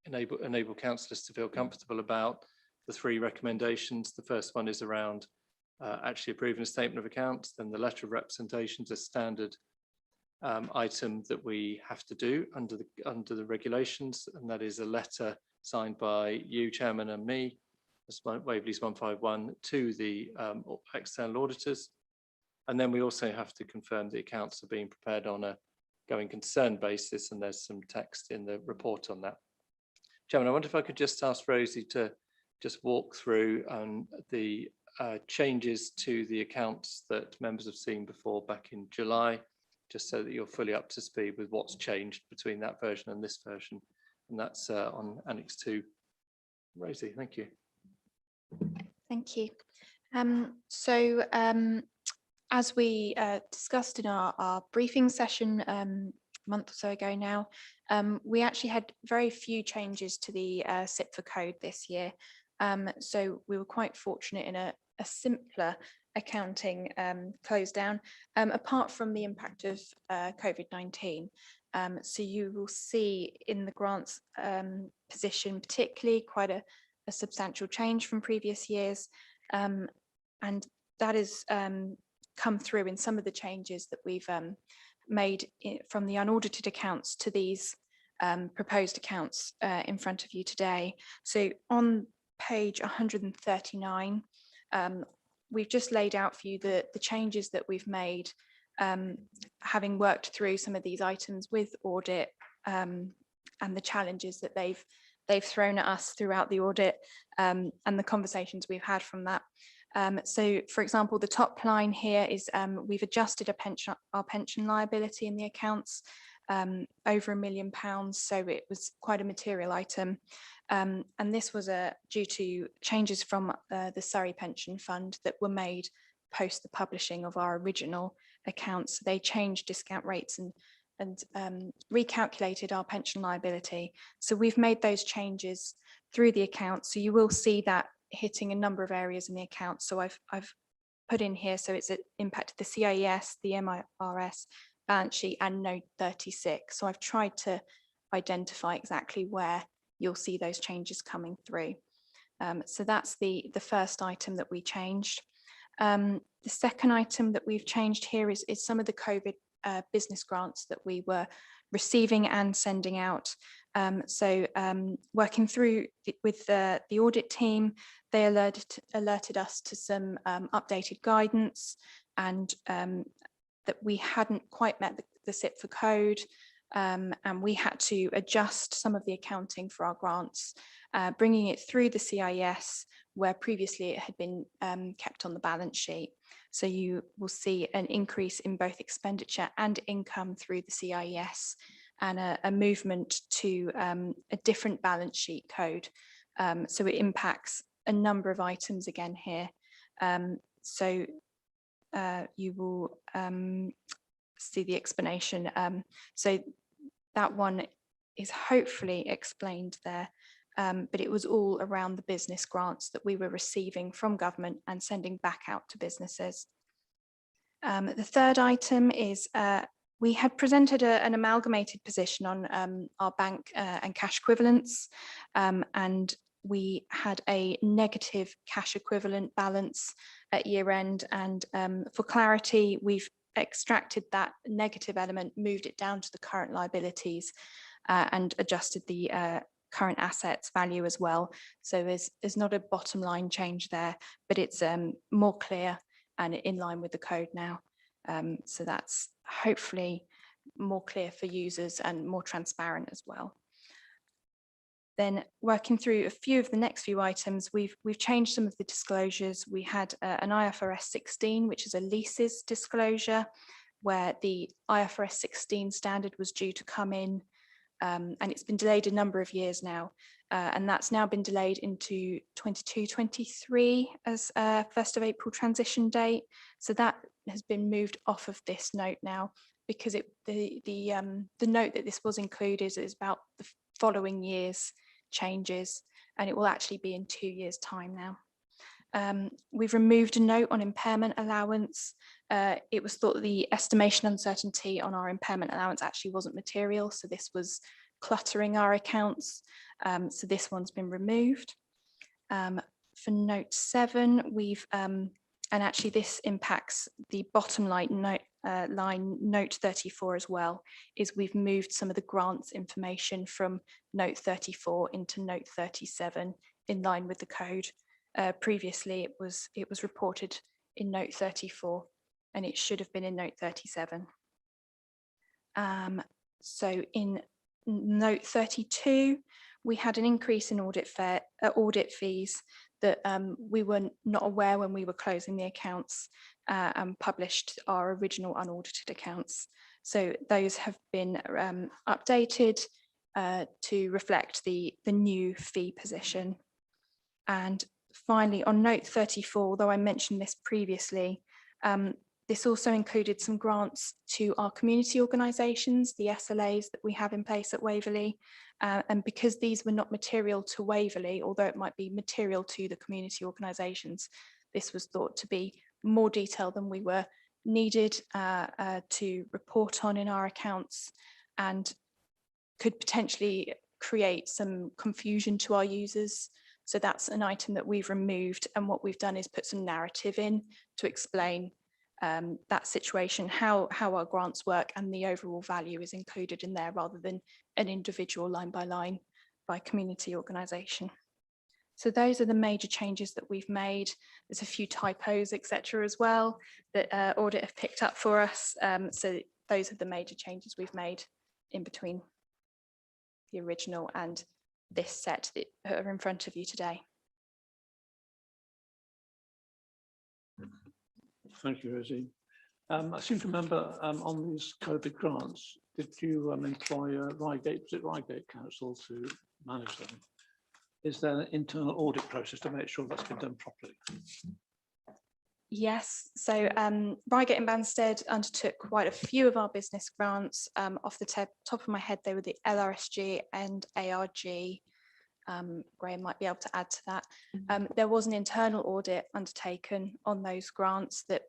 enable councillors to feel comfortable about the 3 recommendations. The first one is around actually approving a statement of accounts. Then the letter of representation is a standard item that we have to do under the regulations, and that is a letter signed by you, Chairman, and me, as Waverley's 151, to the external auditors. And then we also have to confirm the accounts are being prepared on a going concern basis, and there's some text in the report on that. Chairman, I wonder if I could just ask Rosie to just walk through the changes to the accounts that members have seen before back in July, just so that you're fully up to speed with what's changed between that version and this version. And that's on Annex 2. Rosie, thank you. Thank you. As we discussed in our briefing session a month or so ago now, we actually had very few changes to the SIPFA code this year. So we were quite fortunate in a simpler accounting close down, apart from the impact of COVID-19. So you will see in the grants position particularly quite a substantial change from previous years, and that is come through in some of the changes that we've made from the unaudited accounts to these proposed accounts in front of you today. So on page 139, we've just laid out for you the changes that we've made, having worked through some of these items with audit and the challenges that they've thrown at us throughout the audit, and the conversations we've had from that. So, for example, the top line here is we've adjusted our pension liability in the accounts over £1 million, so it was quite a material item. And this was due to changes from the Surrey Pension Fund that were made post the publishing of our original accounts. They changed discount rates and recalculated our pension liability. So we've made those changes through the account. So you will see that hitting a number of areas in the account. So I've put in here, so it's impacted the CIES, the MIRS, balance sheet, and note 36. So I've tried to identify exactly where you'll see those changes coming through. So that's the first item that we changed. The second item that we've changed here is some of the COVID business grants that we were receiving and sending out. Working through with the audit team, they alerted us to some updated guidance, and that we hadn't quite met the SIP for code, and we had to adjust some of the accounting for our grants, bringing it through the CIS where previously it had been kept on the balance sheet. So you will see an increase in both expenditure and income through the CIS, and a movement to a different balance sheet code. So it impacts a number of items again here. You will see the explanation. So that one is hopefully explained there, but it was all around the business grants that we were receiving from government and sending back out to businesses. The third item is we had presented an amalgamated position on our bank and cash equivalents, and we had a negative cash equivalent balance at year end. And for clarity, we've extracted that negative element, moved it down to the current liabilities, and adjusted the current assets value as well. So there's not a bottom line change there, but it's more clear and in line with the code now. So that's hopefully more clear for users and more transparent as well. Then working through a few of the next few items, we've changed some of the disclosures. We had an IFRS 16, which is a leases disclosure, where the IFRS 16 standard was due to come in, and it's been delayed a number of years now, and that's now been delayed into 22-23 as 1st of April transition date. So that has been moved off of this note now, because the note that this was included is about the following year's changes, and it will actually be in 2 years' time now. We've removed a note on impairment allowance. It was thought that the estimation uncertainty on our impairment allowance actually wasn't material, so this was cluttering our accounts. So this one's been removed. For note 7, we've and actually this impacts the bottom line note 34 as well, is we've moved some of the grants information from note 34 into note 37 in line with the code. Previously it was reported in note 34 and it should have been in note 37. So in note 32 we had an increase in audit fees that we were not aware when we were closing the accounts and published our original unaudited accounts. So those have been updated to reflect the new fee position. And finally, on note 34, although I mentioned this previously, this also included some grants to our community organisations, the SLAs that we have in place at Waverley. And because these were not material to Waverley, although it might be material to the community organisations, this was thought to be more detail than we were needed to report on in our accounts, and could potentially create some confusion to our users. So that's an item that we've removed, and what we've done is put some narrative in to explain that situation, how our grants work, and the overall value is included in there rather than an individual line by line by community organisation. So those are the major changes that we've made. There's a few typos, etc. as well that Audit have picked up for us. So those are the major changes we've made in between. the original and this set that are in front of you today. Thank you, Rosie. I seem to remember on these COVID grants, did you employ Reigate, was it Reigate Council to manage them? Is there an internal audit process to make sure that's been done properly? Yes, so Reigate and Banstead undertook quite a few of our business grants. Off the top of my head, they were the LRSG and ARG. Graham might be able to add to that. There was an internal audit undertaken on those grants that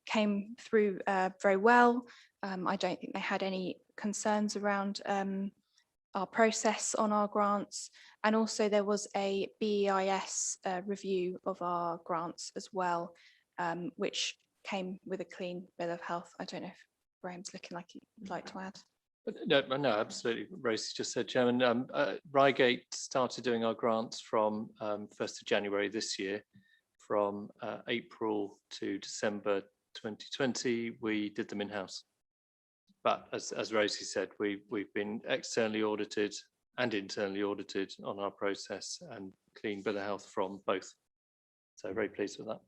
came through very well. I don't think they had any concerns around our process on our grants. And also there was a BEIS review of our grants as well, which came with a clean bill of health. I don't know if Graham's looking like he'd like to add. No, absolutely. Rosie just said, Chairman, Reigate started doing our grants from 1st of January this year. From April to December 2020, we did them in-house. But as Rosie said, we've been externally audited and internally audited on our process and clean bill of health from both. So very pleased with that.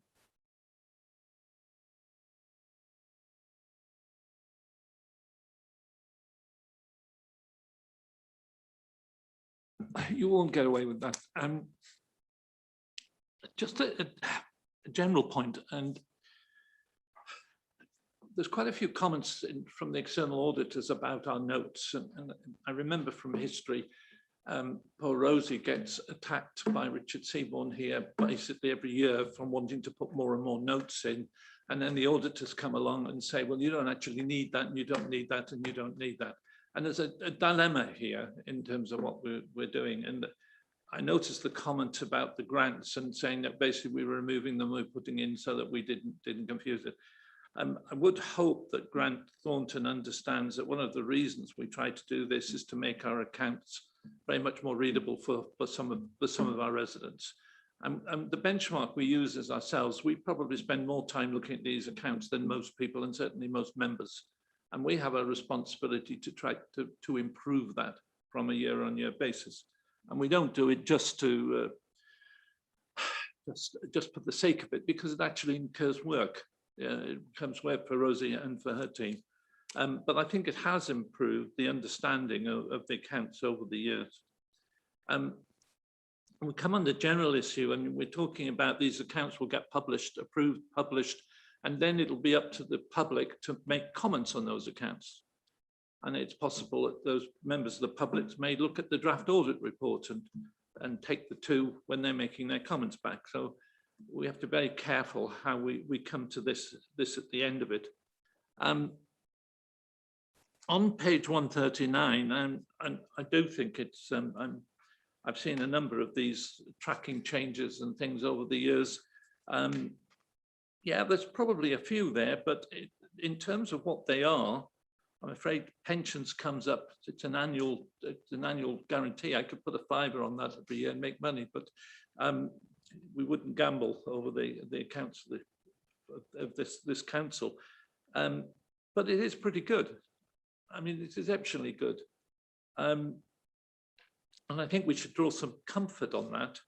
You won't get away with that. Just a general point, and there's quite a few comments from the external auditors about our notes, and I remember from history, poor Rosie gets attacked by Richard Seaborn here basically every year from wanting to put more and more notes in, and then the auditors come along and say, well, you don't actually need that, and you don't need that, and you don't need that. And there's a dilemma here in terms of what we're doing. And I noticed the comment about the grants and saying that basically we were removing them, we're putting in so that we didn't confuse it. I would hope that Grant Thornton understands that one of the reasons we try to do this is to make our accounts very much more readable for some of our residents. And the benchmark we use as ourselves, we probably spend more time looking at these accounts than most people and certainly most members. And we have a responsibility to try to improve that from a year-on-year basis. And we don't do it just to just for the sake of it, because it actually incurs work. It becomes work for Rosie and for her team. But I think it has improved the understanding of the accounts over the years. We come on the general issue, and we're talking about these accounts will get published, approved, published, and then it'll be up to the public to make comments on those accounts. And it's possible that those members of the public may look at the draft audit report and take the two when they're making their comments back. So we have to be very careful how we come to this at the end of it. On page 139, and I do think it's, I've seen a number of these tracking changes and things over the years. Yeah, there's probably a few there, but in terms of what they are, I'm afraid pensions comes up. It's an annual guarantee. I could put a fiver on that every year and make money, but we wouldn't gamble over the accounts of this council. But it is pretty good. I mean, it's exceptionally good. And I think we should draw some comfort on that.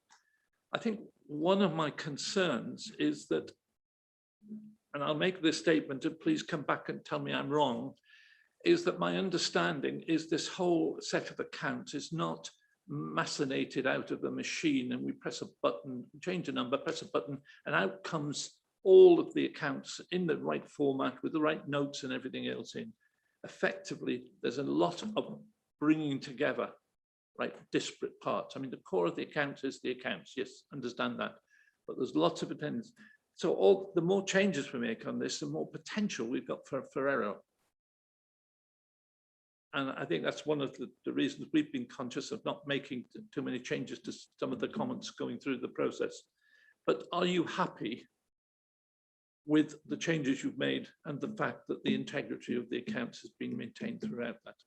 I think one of my concerns is that, and I'll make this statement and please come back and tell me I'm wrong, is that my understanding is this whole set of accounts is not macinated out of a machine and we press a button, change a number, press a button, and out comes all of the accounts in the right format with the right notes and everything else in. Effectively, there's a lot of bringing together, right, disparate parts. I mean, the core of the accounts is the accounts, yes, understand that, but there's lots of attendance. So the more changes we make on this, the more potential we've got for error. And I think that's one of the reasons we've been conscious of not making too many changes to some of the comments going through the process. But are you happy with the changes you've made and the fact that the integrity of the accounts has been maintained throughout that?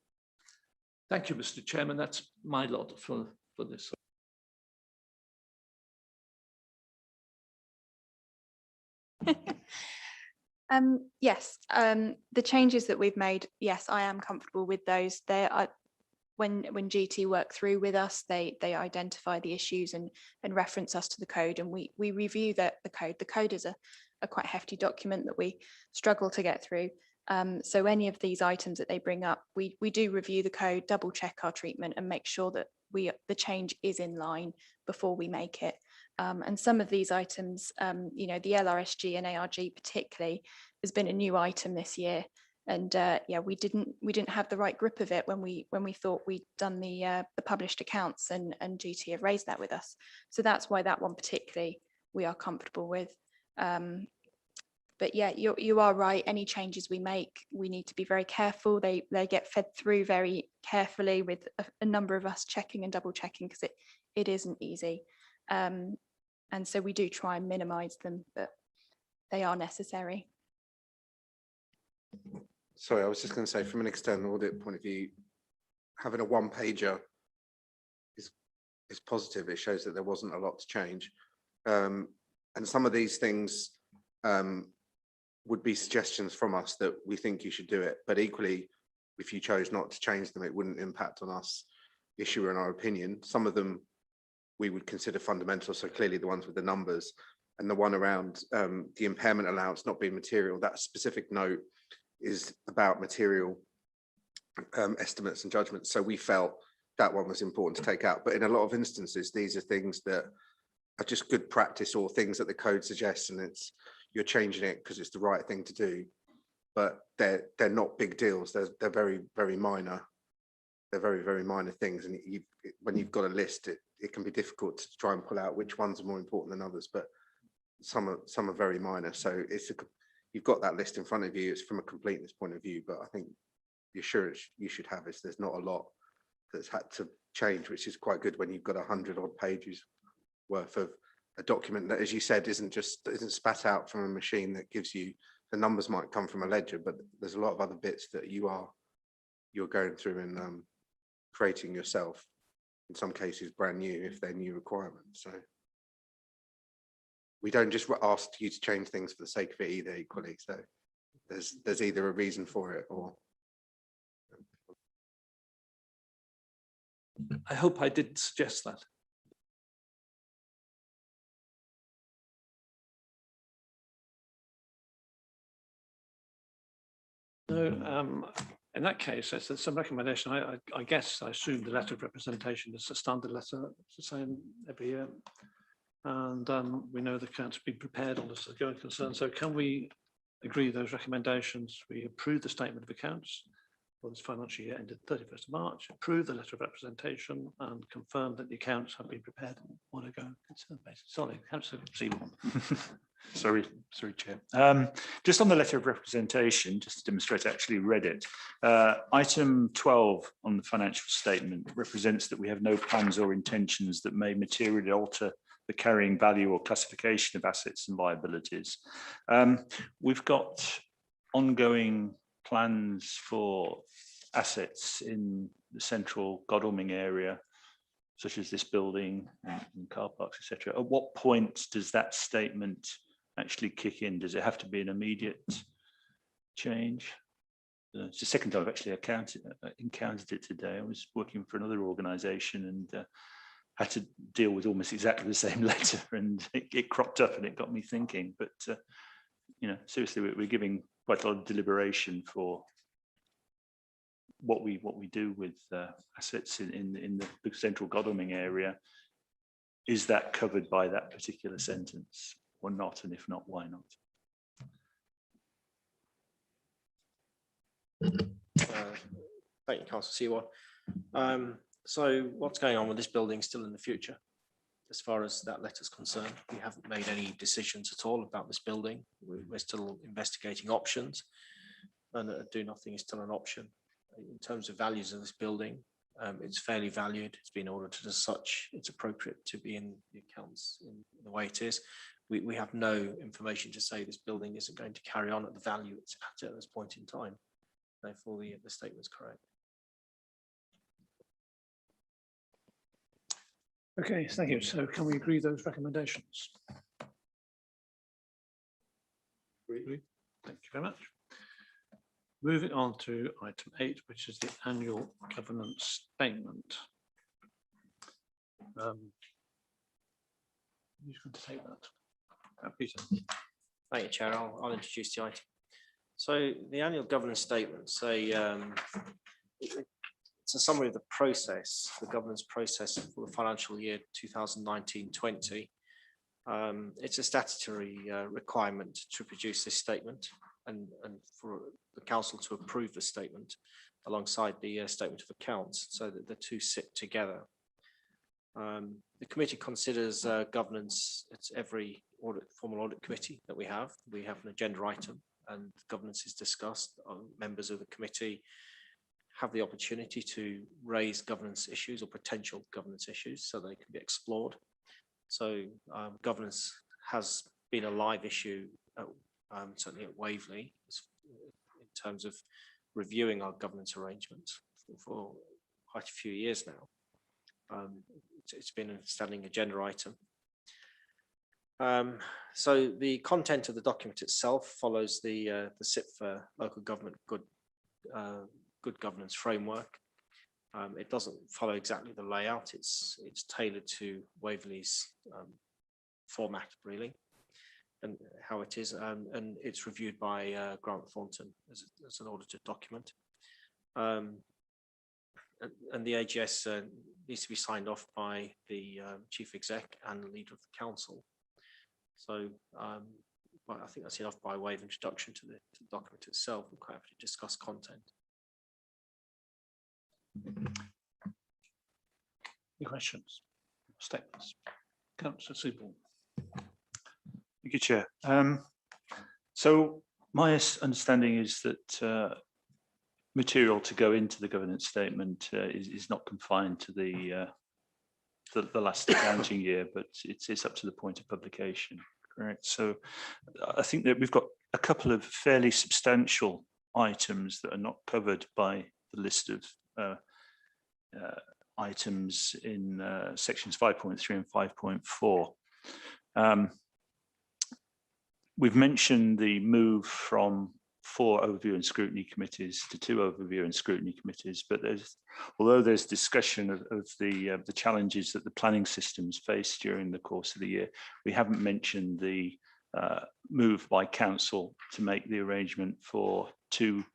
Thank you, Mr. Chairman. That's my lot for this. Yes, the changes that we've made, yes, I am comfortable with those. when GT work through with us, they identify the issues and reference us to the code, and we review the code. The code is a quite hefty document that we struggle to get through. So any of these items that they bring up, we do review the code, double check our treatment, and make sure that the change is in line before we make it. And some of these items, you know, the LRSG and ARG particularly has been a new item this year. And yeah, we didn't have the right grip of it when we thought we'd done the published accounts, and GT have raised that with us. So that's why that one particularly we are comfortable with. But yeah, you are right. Any changes we make, we need to be very careful. They get fed through very carefully with a number of us checking and double checking, because it isn't easy. And so we do try and minimize them, but they are necessary. Sorry, I was just going to say, from an external audit point of view, having a one-pager is positive. It shows that there wasn't a lot to change. And some of these things would be suggestions from us that we think you should do it. But equally, if you chose not to change them, it wouldn't impact on us issuing our opinion. Some of them we would consider fundamental. So clearly the ones with the numbers, and the one around the impairment allowance not being material, that specific note is about material estimates and judgments. So we felt that one was important to take out. But in a lot of instances, these are things that are just good practice, or things that the code suggests, and you're changing it because it's the right thing to do. But they're not big deals. They're very, very minor. They're very, very minor things. And when you've got a list, it can be difficult to try and pull out which ones are more important than others. But some are very minor. So you've got that list in front of you. It's from a completeness point of view, but I think the assurance you should have is there's not a lot that's had to change, which is quite good when you've got 100 odd pages worth of a document that, as you said, isn't spat out from a machine that gives you the numbers. Might come from a ledger, but there's a lot of other bits that you're going through and creating yourself, in some cases brand new if they're new requirements. So we don't just ask you to change things for the sake of it either, equally. So there's either a reason for it, or I hope I didn't suggest that. No, in that case, there's some recommendation. I guess I assume the letter of representation is a standard letter. It's the same every year. And we know the accounts have been prepared on this going concern. So can we agree those recommendations? We approve the statement of accounts for this financial year ended 31st of March, approve the letter of representation, and confirm that the accounts have been prepared on a going concern basis. Sorry, Councillor Seymour. Sorry, Chair. Just on the letter of representation, just to demonstrate I actually read it. Item 12 on the financial statement represents that we have no plans or intentions that may materially alter the carrying value or classification of assets and liabilities. We've got ongoing plans for assets in the central Godalming area, such as this building and car parks, etc. At what point does that statement actually kick in? Does it have to be an immediate change? It's the second time I've actually encountered it today. I was working for another organisation and had to deal with almost exactly the same letter, and it cropped up and it got me thinking. But you know, seriously, we're giving quite a lot of deliberation for what we do with assets in the central Godalming area. Is that covered by that particular sentence or not? And if not, why not? Thank you, Councillor Seward. So what's going on with this building still in the future? As far as that letter is concerned, we haven't made any decisions at all about this building. We're still investigating options, and do nothing is still an option. In terms of values of this building, it's fairly valued. It's been audited as such. It's appropriate to be in the accounts in the way it is. We have no information to say this building isn't going to carry on at the value it's at this point in time. Therefore, the statement's correct. Okay, thank you. So can we agree those recommendations? Agree. Thank you very much. Moving on to item 8, which is the annual governance statement. Who's going to take that? Peter. Thank you, Chair. I'll introduce the item. So the annual governance statement, it's a summary of the process, the governance process for the financial year 2019-20. It's a statutory requirement to produce this statement and for the council to approve the statement alongside the statement of accounts, so that the two sit together. The committee considers governance at every formal audit committee that we have. We have an agenda item and governance is discussed. Members of the committee have the opportunity to raise governance issues or potential governance issues so they can be explored. So governance has been a live issue, certainly at Waverley, in terms of reviewing our governance arrangements for quite a few years now. It's been a standing agenda item. So the content of the document itself follows the SIPFA local government good governance framework. It doesn't follow exactly the layout. It's tailored to Waverley's format, really, and how it is, and it's reviewed by Grant Thornton as an audited document. And the AGS needs to be signed off by the chief exec and the leader of the council. So well, I think that's enough by way of introduction to the document itself. I'm quite happy to discuss content. Any questions? Statements? Councillor Seaborn. Thank you, Chair. So my understanding is that material to go into the governance statement is not confined to the last accounting year, but it's up to the point of publication, correct? So I think that we've got a couple of fairly substantial items that are not covered by the list of items in sections 5.3 and 5.4. We've mentioned the move from 4 overview and scrutiny committees to 2 overview and scrutiny committees, but although there's discussion of the challenges that the planning systems face during the course of the year, we haven't mentioned the move by council to make the arrangement for 2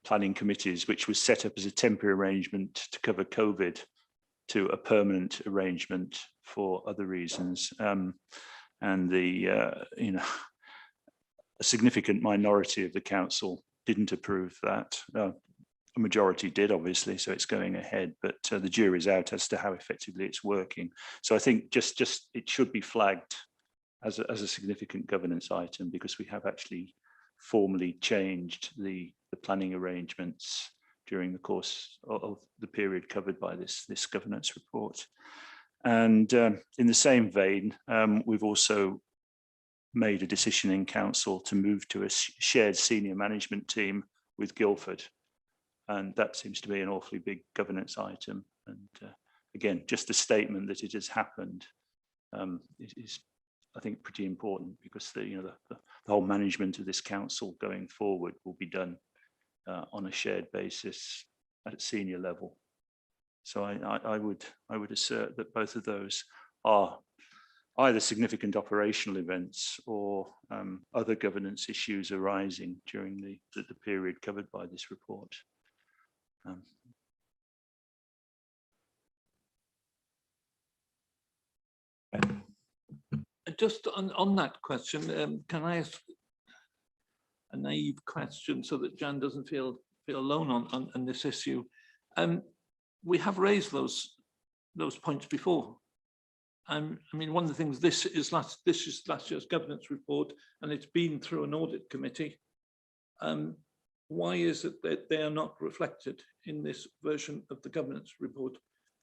planning committees, which was set up as a temporary arrangement to cover COVID, to a permanent arrangement for other reasons. And a significant minority of the council didn't approve that. A majority did, obviously, so it's going ahead, but the jury's out as to how effectively it's working. So I think just it should be flagged as a significant governance item, because we have actually formally changed the planning arrangements during the course of the period covered by this governance report. And in the same vein, we've also made a decision in council to move to a shared senior management team with Guildford. And that seems to be an awfully big governance item. And again, just a statement that it has happened is, I think, pretty important, because the whole management of this council going forward will be done on a shared basis at a senior level. So I would assert that both of those are either significant operational events or other governance issues arising during the period covered by this report. Just on that question, can I ask a naive question so that Jan doesn't feel alone on this issue? We have raised those points before. I mean, one of the things, this is last year's governance report, and it's been through an audit committee. Why is it that they are not reflected in this version of the governance report?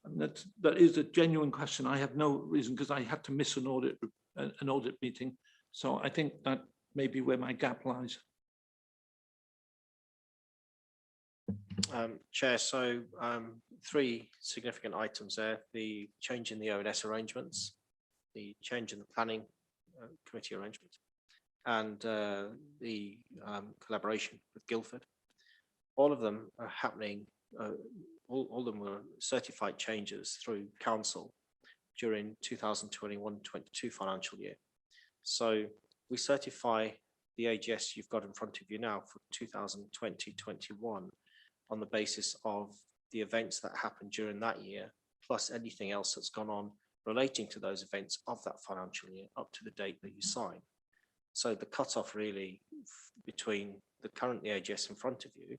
And that is a genuine question. I have no reason, because I had to miss an audit meeting. So I think that may be where my gap lies. Chair, so 3 significant items there: the change in the ONS arrangements, the change in the planning committee arrangement, and the collaboration with Guildford all of them are happening, all of them were certified changes through council during 2021-22 financial year. So we certify the AGS you've got in front of you now for 2020-21 on the basis of the events that happened during that year, plus anything else that's gone on relating to those events of that financial year up to the date that you sign. So the cutoff really between the current AGS in front of you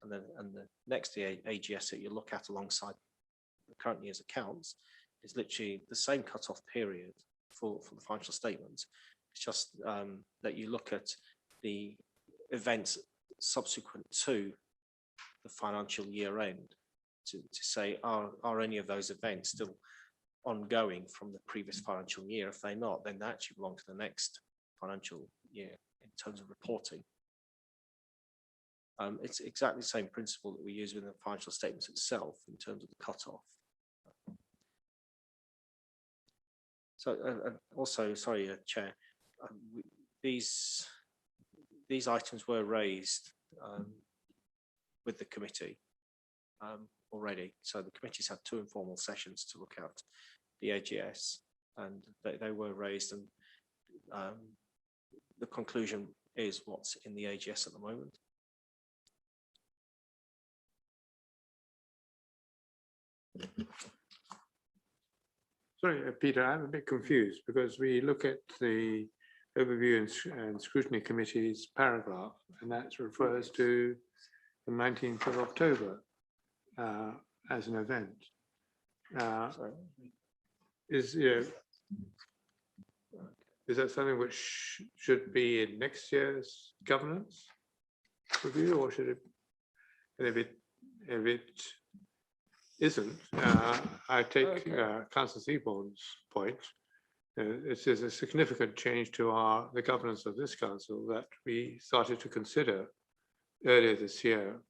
and the next AGS that you look at alongside the current year's accounts is literally the same cutoff period for the financial statements. It's just that you look at the events subsequent to the financial year end to say, are any of those events still ongoing from the previous financial year? If they're not, then they actually belong to the next financial year in terms of reporting. It's exactly the same principle that we use within the financial statements itself in terms of the cutoff. So also, sorry, Chair, these items were raised with the committee already. So the committee's had 2 informal sessions to look at the AGS, and they were raised, and the conclusion is what's in the AGS at the moment. Sorry, Peter, I'm a bit confused because we look at the overview and scrutiny committee's paragraph, and that refers to the 19th of October as an event. Is that something which should be in next year's governance review, or should it? And if it isn't, I take Councillor Seaborn's point. It is a significant change to the governance of this council that we started to consider earlier this year,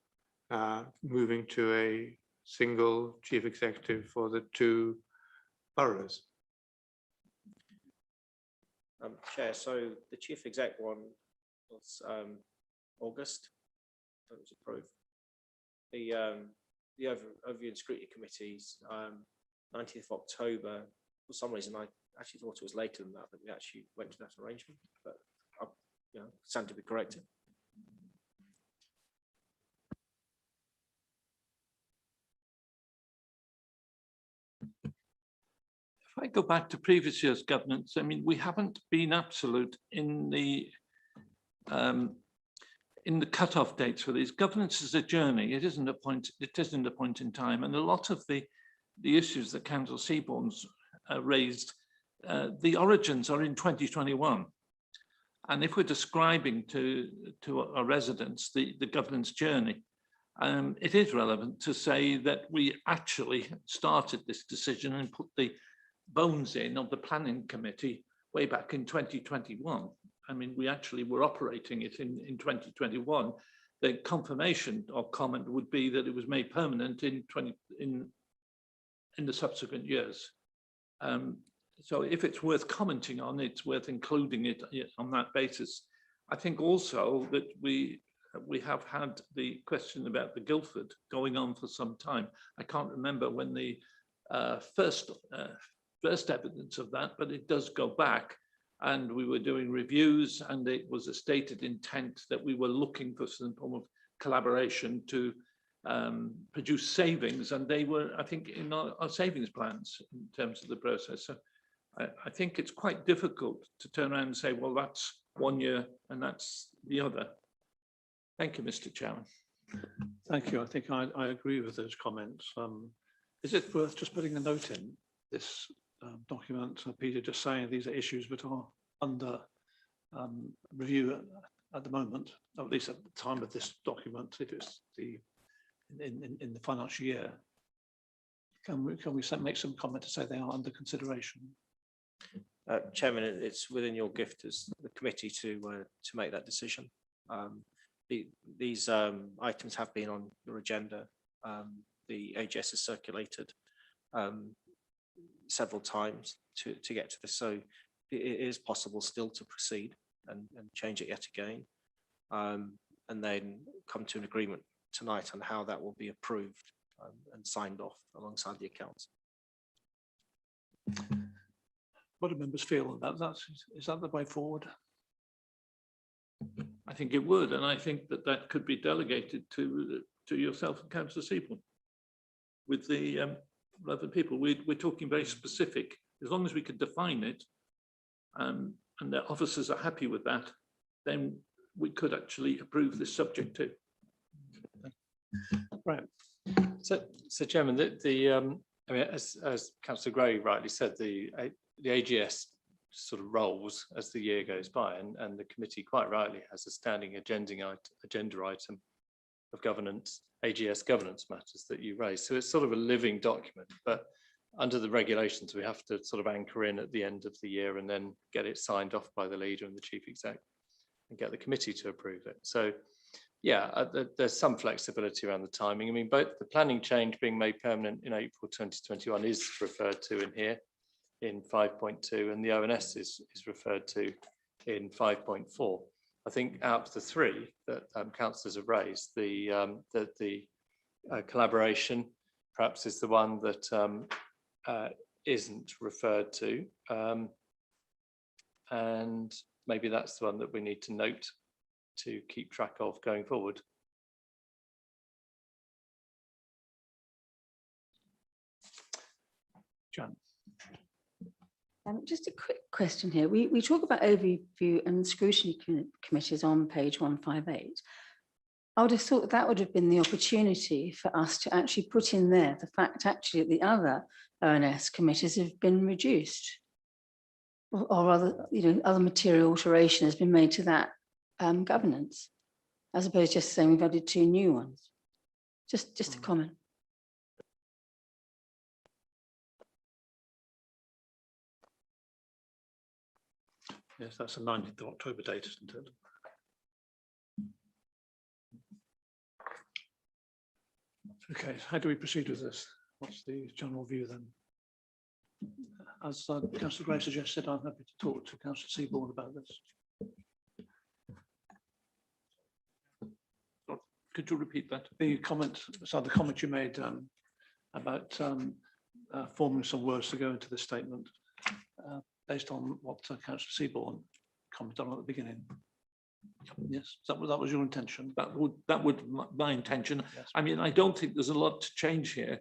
moving to a single chief executive for the 2 boroughs. Chair, so the chief exec one was August, that was approved. The overview and scrutiny committees, 19th of October. For some reason, I actually thought it was later than that we actually went to that arrangement, but stand to be corrected. If I go back to previous year's governance, I mean, we haven't been absolute in the cutoff dates for these. Governance is a journey. It isn't a point. It isn't a point in time. And a lot of the issues that Councillor Seaborn's raised, the origins are in 2021. And if we're describing to our residents the governance journey, it is relevant to say that we actually started this decision and put the bones in of the planning committee way back in 2021. I mean, we actually were operating it in 2021. The confirmation or comment would be that it was made permanent in the subsequent years. So if it's worth commenting on, it's worth including it on that basis. I think also that we have had the question about the Guildford going on for some time. I can't remember when the first evidence of that, but it does go back. And we were doing reviews, and it was a stated intent that we were looking for some form of collaboration to produce savings, and they were, I think, in our savings plans in terms of the process. So I think it's quite difficult to turn around and say, well, that's 1 year and that's the other. Thank you, Mr. Chairman. Thank you. I think I agree with those comments. Is it worth just putting a note in this document, Peter, just saying these are issues that are under review at the moment, or at least at the time of this document, if it's in the financial year? Can we make some comment to say they are under consideration? Chairman, it's within your gift as the committee to make that decision. These items have been on your agenda. The AGS has circulated several times to get to this, so it is possible still to proceed and change it yet again, and then come to an agreement tonight on how that will be approved and signed off alongside the accounts. What do members feel about that? Is that the way forward? I think it would, and I think that that could be delegated to yourself and Councillor Seaborn with the relevant people. We're talking very specific. As long as we could define it, and the officers are happy with that, then we could actually approve this subject too. Right. So Chairman, I mean, as Councillor Gray rightly said, the AGS sort of rolls as the year goes by, and the committee quite rightly has a standing agenda item of governance, AGS governance matters that you raise. So it's sort of a living document, but under the regulations, we have to sort of anchor in at the end of the year and then get it signed off by the leader and the chief exec and get the committee to approve it. So yeah, there's some flexibility around the timing. I mean, both the planning change being made permanent in April 2021 is referred to in here in 5.2, and the ONS is referred to in 5.4. I think out of the three that councillors have raised, the collaboration perhaps is the one that isn't referred to, and maybe that's the one that we need to note to keep track of going forward. John. Just a quick question here. We talk about overview and scrutiny committees on page 158. I would have thought that would have been the opportunity for us to actually put in there the fact actually that the other ONS committees have been reduced, or rather, other material alteration has been made to that governance, as opposed to just saying we've added 2 new ones. Just a comment. Yes, that's the 19th of October date, isn't it? Okay, how do we proceed with this? What's the general view then? As Councillor Gray suggested, I'm happy to talk to Councillor Seaborn about this. Could you repeat that? The comment you made about forming some words to go into the statement based on what Councillor Seaborn commented on at the beginning. Yes, that was your intention. That would my intention. Yes. I mean, I don't think there's a lot to change here.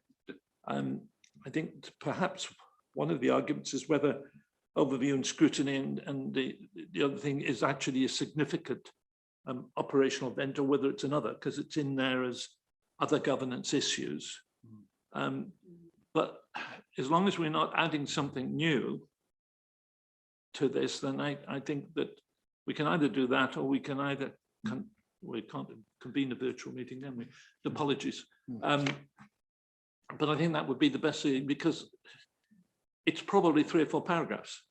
I think perhaps one of the arguments is whether overview and scrutiny and the other thing is actually a significant operational event, or whether it's another, because it's in there as other governance issues. But as long as we're not adding something new to this, then I think that we can either do that, or we can either we can't convene a virtual meeting, can we? Apologies. But I think that would be the best thing, because it's probably 3 or 4 paragraphs.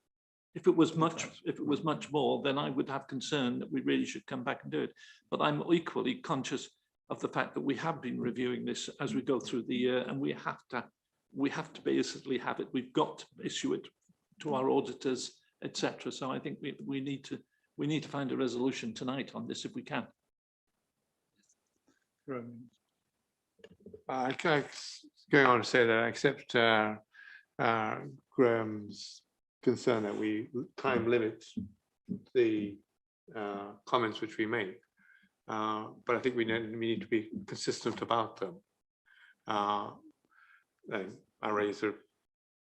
If it was much more, then I would have concern that we really should come back and do it. But I'm equally conscious of the fact that we have been reviewing this as we go through the year, and we have to basically have it. We've got to issue it to our auditors, etc. So I think we need to find a resolution tonight on this if we can. Going on to say that I accept Graham's concern that we time limit the comments which we make, but I think we need to be consistent about them. And I raise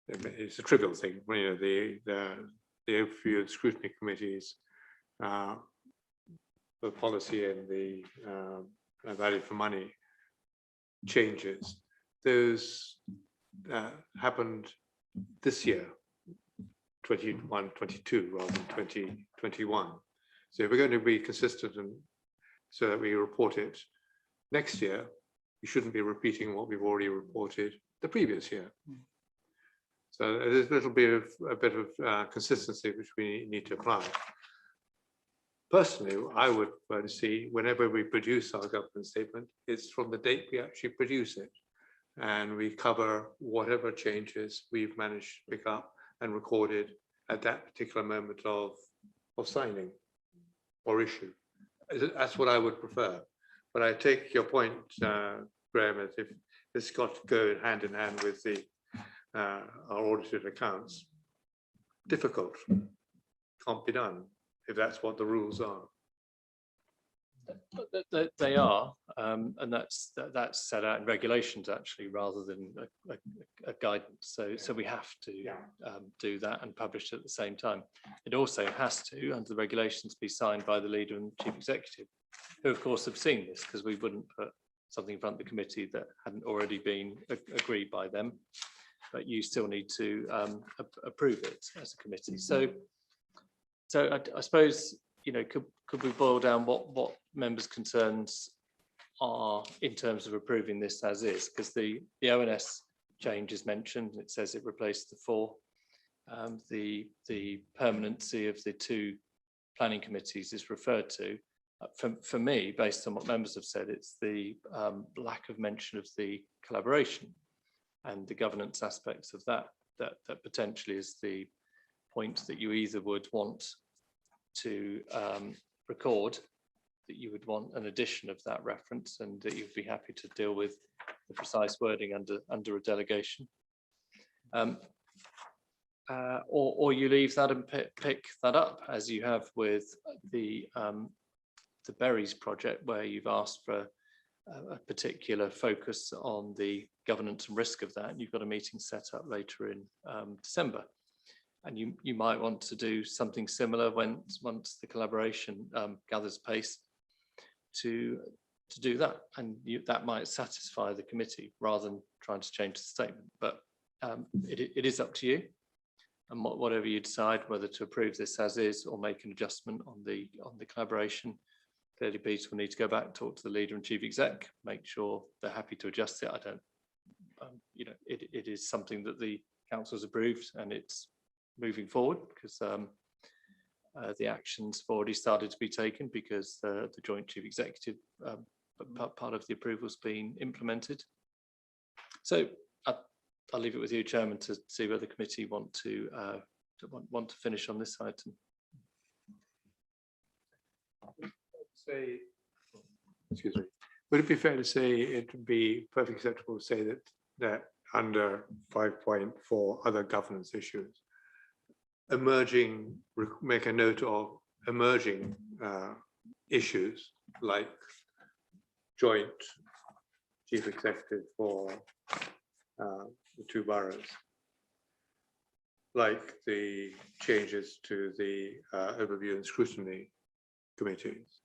it's a trivial thing, the overview and scrutiny committees, the policy and the value for money changes. Those happened this year, 21-22 rather than 2021. So if we're going to be consistent and so that we report it next year, we shouldn't be repeating what we've already reported the previous year. So there's a bit of consistency which we need to apply. Personally, I would want to see whenever we produce our governance statement, it's from the date we actually produce it, and we cover whatever changes we've managed to pick up and recorded at that particular moment of signing or issue. That's what I would prefer. But I take your point, Graham, as if this has got to go hand in hand with the our audited accounts. Difficult, can't be done if that's what the rules are. They are, and that's set out in regulations actually, rather than a guidance. So we have to do that and publish it at the same time. It also has to, under the regulations, be signed by the leader and chief executive, who of course have seen this, because we wouldn't put something in front of the committee that hadn't already been agreed by them. But you still need to approve it as a committee. So I suppose, you know, could we boil down what members' concerns are in terms of approving this as is? Because the ONS change is mentioned. It says it replaced the 4. The permanency of the 2 planning committees is referred to. For me, based on what members have said, it's the lack of mention of the collaboration and the governance aspects of that potentially is the point that you either would want to record, that you would want an addition of that reference, and that you'd be happy to deal with the precise wording under a delegation, or you leave that and pick that up, as you have with the Berries project, where you've asked for a particular focus on the governance and risk of that, and you've got a meeting set up later in December. And you might want to do something similar once the collaboration gathers pace to do that, and that might satisfy the committee rather than trying to change the statement. But it is up to you, and whatever you decide, whether to approve this as is or make an adjustment on the collaboration. Clearly, Peter will need to go back and talk to the leader and chief exec, make sure they're happy to adjust it. I don't, you know, it is something that the council's approved, and it's moving forward, because the actions have already started to be taken, because the joint chief executive part of the approval has been implemented. So I'll leave it with you, Chairman, to see whether the committee want to finish on this item. Excuse me. Would it be fair to say it would be perfectly acceptable to say that under 5.4 other governance issues, make a note of emerging issues like joint chief executive for the 2 boroughs, like the changes to the overview and scrutiny committees.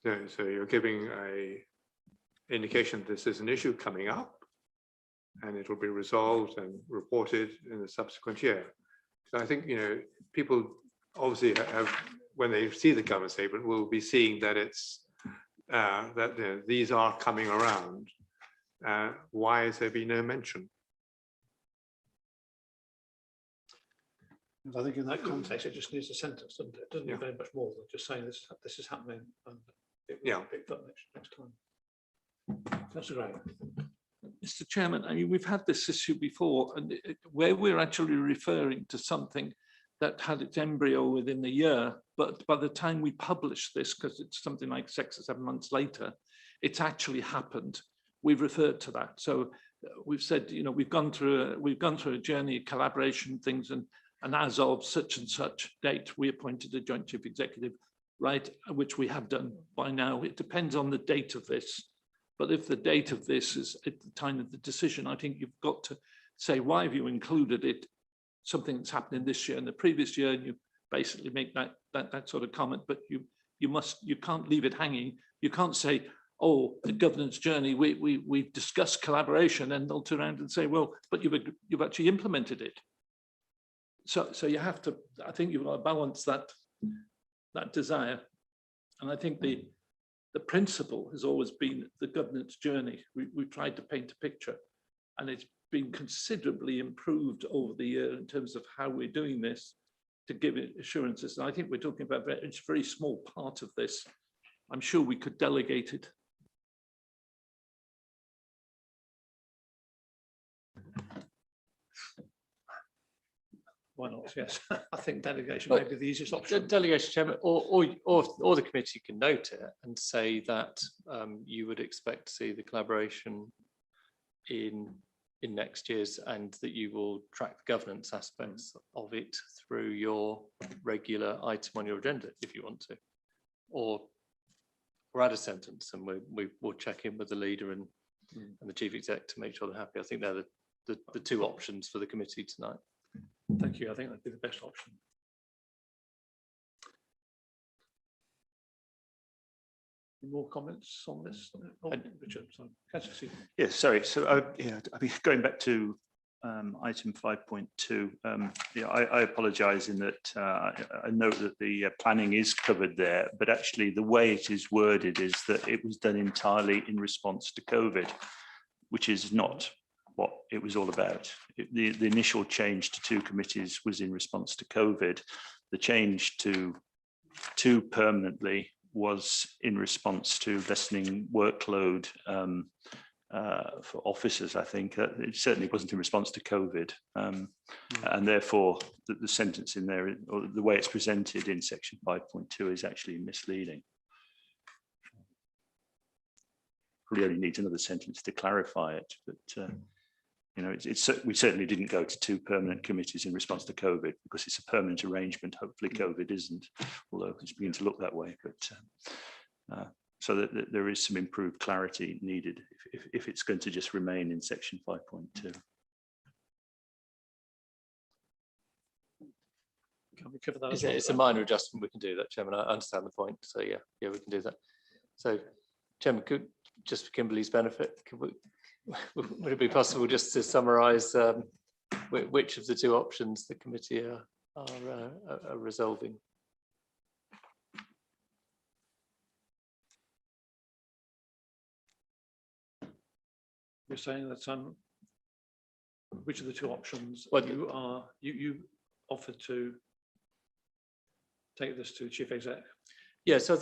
So you're giving an indication this is an issue coming up, and it will be resolved and reported in the subsequent year. So I think, you know, people obviously have, when they see the governance statement, will be seeing that it's that, you know, these are coming around. Why has there been no mention? I think in that context, it just needs a sentence, doesn't it? It doesn't need very much more than just saying this is happening, and it will be picked up next time. That's great. Mr. Chairman, I mean, we've had this issue before, and where we're actually referring to something that had its embryo within a year, but by the time we publish this, because it's something like 6 or 7 months later, it's actually happened. We've referred to that. So we've said, you know, we've gone through a journey of collaboration things, and as of such and such date, we appointed a joint chief executive, right, which we have done by now. It depends on the date of this. But if the date of this is at the time of the decision, I think you've got to say, why have you included it, something that's happening this year and the previous year, and you basically make that sort of comment. But you can't leave it hanging. You can't say, oh, the governance journey, we've discussed collaboration, and they'll turn around and say, well, but you've actually implemented it. So you have to, I think you've got to balance that desire. And I think the principle has always been the governance journey. We've tried to paint a picture, and it's been considerably improved over the year in terms of how we're doing this to give it assurances. And I think we're talking about it's a very small part of this. I'm sure we could delegate it. Why not? Yes, I think delegation may be the easiest option. Delegation chairman, or the committee can note it and say that you would expect to see the collaboration in next year's, and that you will track the governance aspects of it through your regular item on your agenda if you want to, or add a sentence, and we'll check in with the leader and the chief exec to make sure they're happy. I think they're the two options for the committee tonight. Thank you. I think that'd be the best option. More comments on this? Oh, Richard, sorry. Yes, sorry. So, yeah, I mean, going back to item 5.2, yeah, I apologise in that I note that the planning is covered there, but actually the way it is worded is that it was done entirely in response to COVID, which is not what it was all about. The initial change to 2 committees was in response to COVID. The change to 2 permanently was in response to lessening workload for officers, I think. It certainly wasn't in response to COVID. And therefore, the sentence in there, or the way it's presented in section 5.2 is actually misleading. Probably only needs another sentence to clarify it, but you know, we certainly didn't go to 2 permanent committees in response to COVID, because it's a permanent arrangement. Hopefully COVID isn't, although it's beginning to look that way. But so that there is some improved clarity needed if it's going to just remain in section 5.2. Can we cover that? It's a minor adjustment. We can do that, Chairman. I understand the point. So yeah, we can do that. So, Chairman, could, just for Kimberly's benefit, would it be possible just to summarise which of the 2 options the committee are resolving? You're saying that which of the 2 options you offered to take this to chief exec? Yeah, so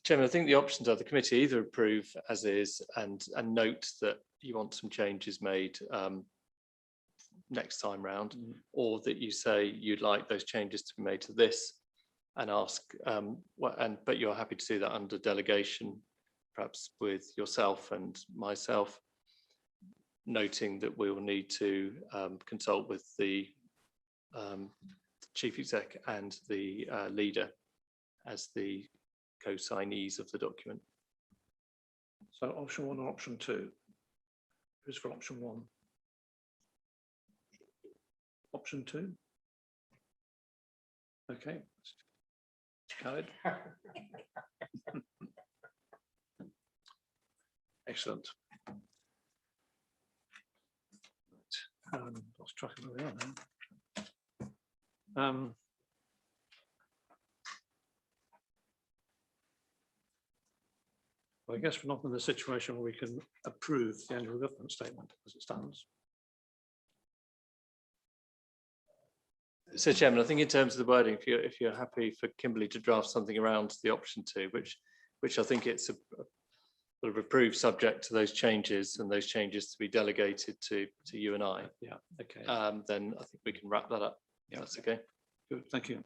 Chairman, I think the options are the committee either approve as is and note that you want some changes made next time round, or that you say you'd like those changes to be made to this and ask, but you're happy to do that under delegation, perhaps with yourself and myself, noting that we will need to consult with the chief exec and the leader as the co-signees of the document. So option 1 or option 2? Who's for option 1? Option 2? Okay. Carried. Excellent. Lost track of where we are now. Well, I guess we're not in a situation where we can approve the annual government statement as it stands. So, Chairman, I think in terms of the wording, if you're happy for Kimberly to draft something around the option 2, which I think it's a sort of approved subject to those changes, and those changes to be delegated to you and I. Yeah. Okay. Then I think we can wrap that up. Yeah, that's okay. Good. Thank you.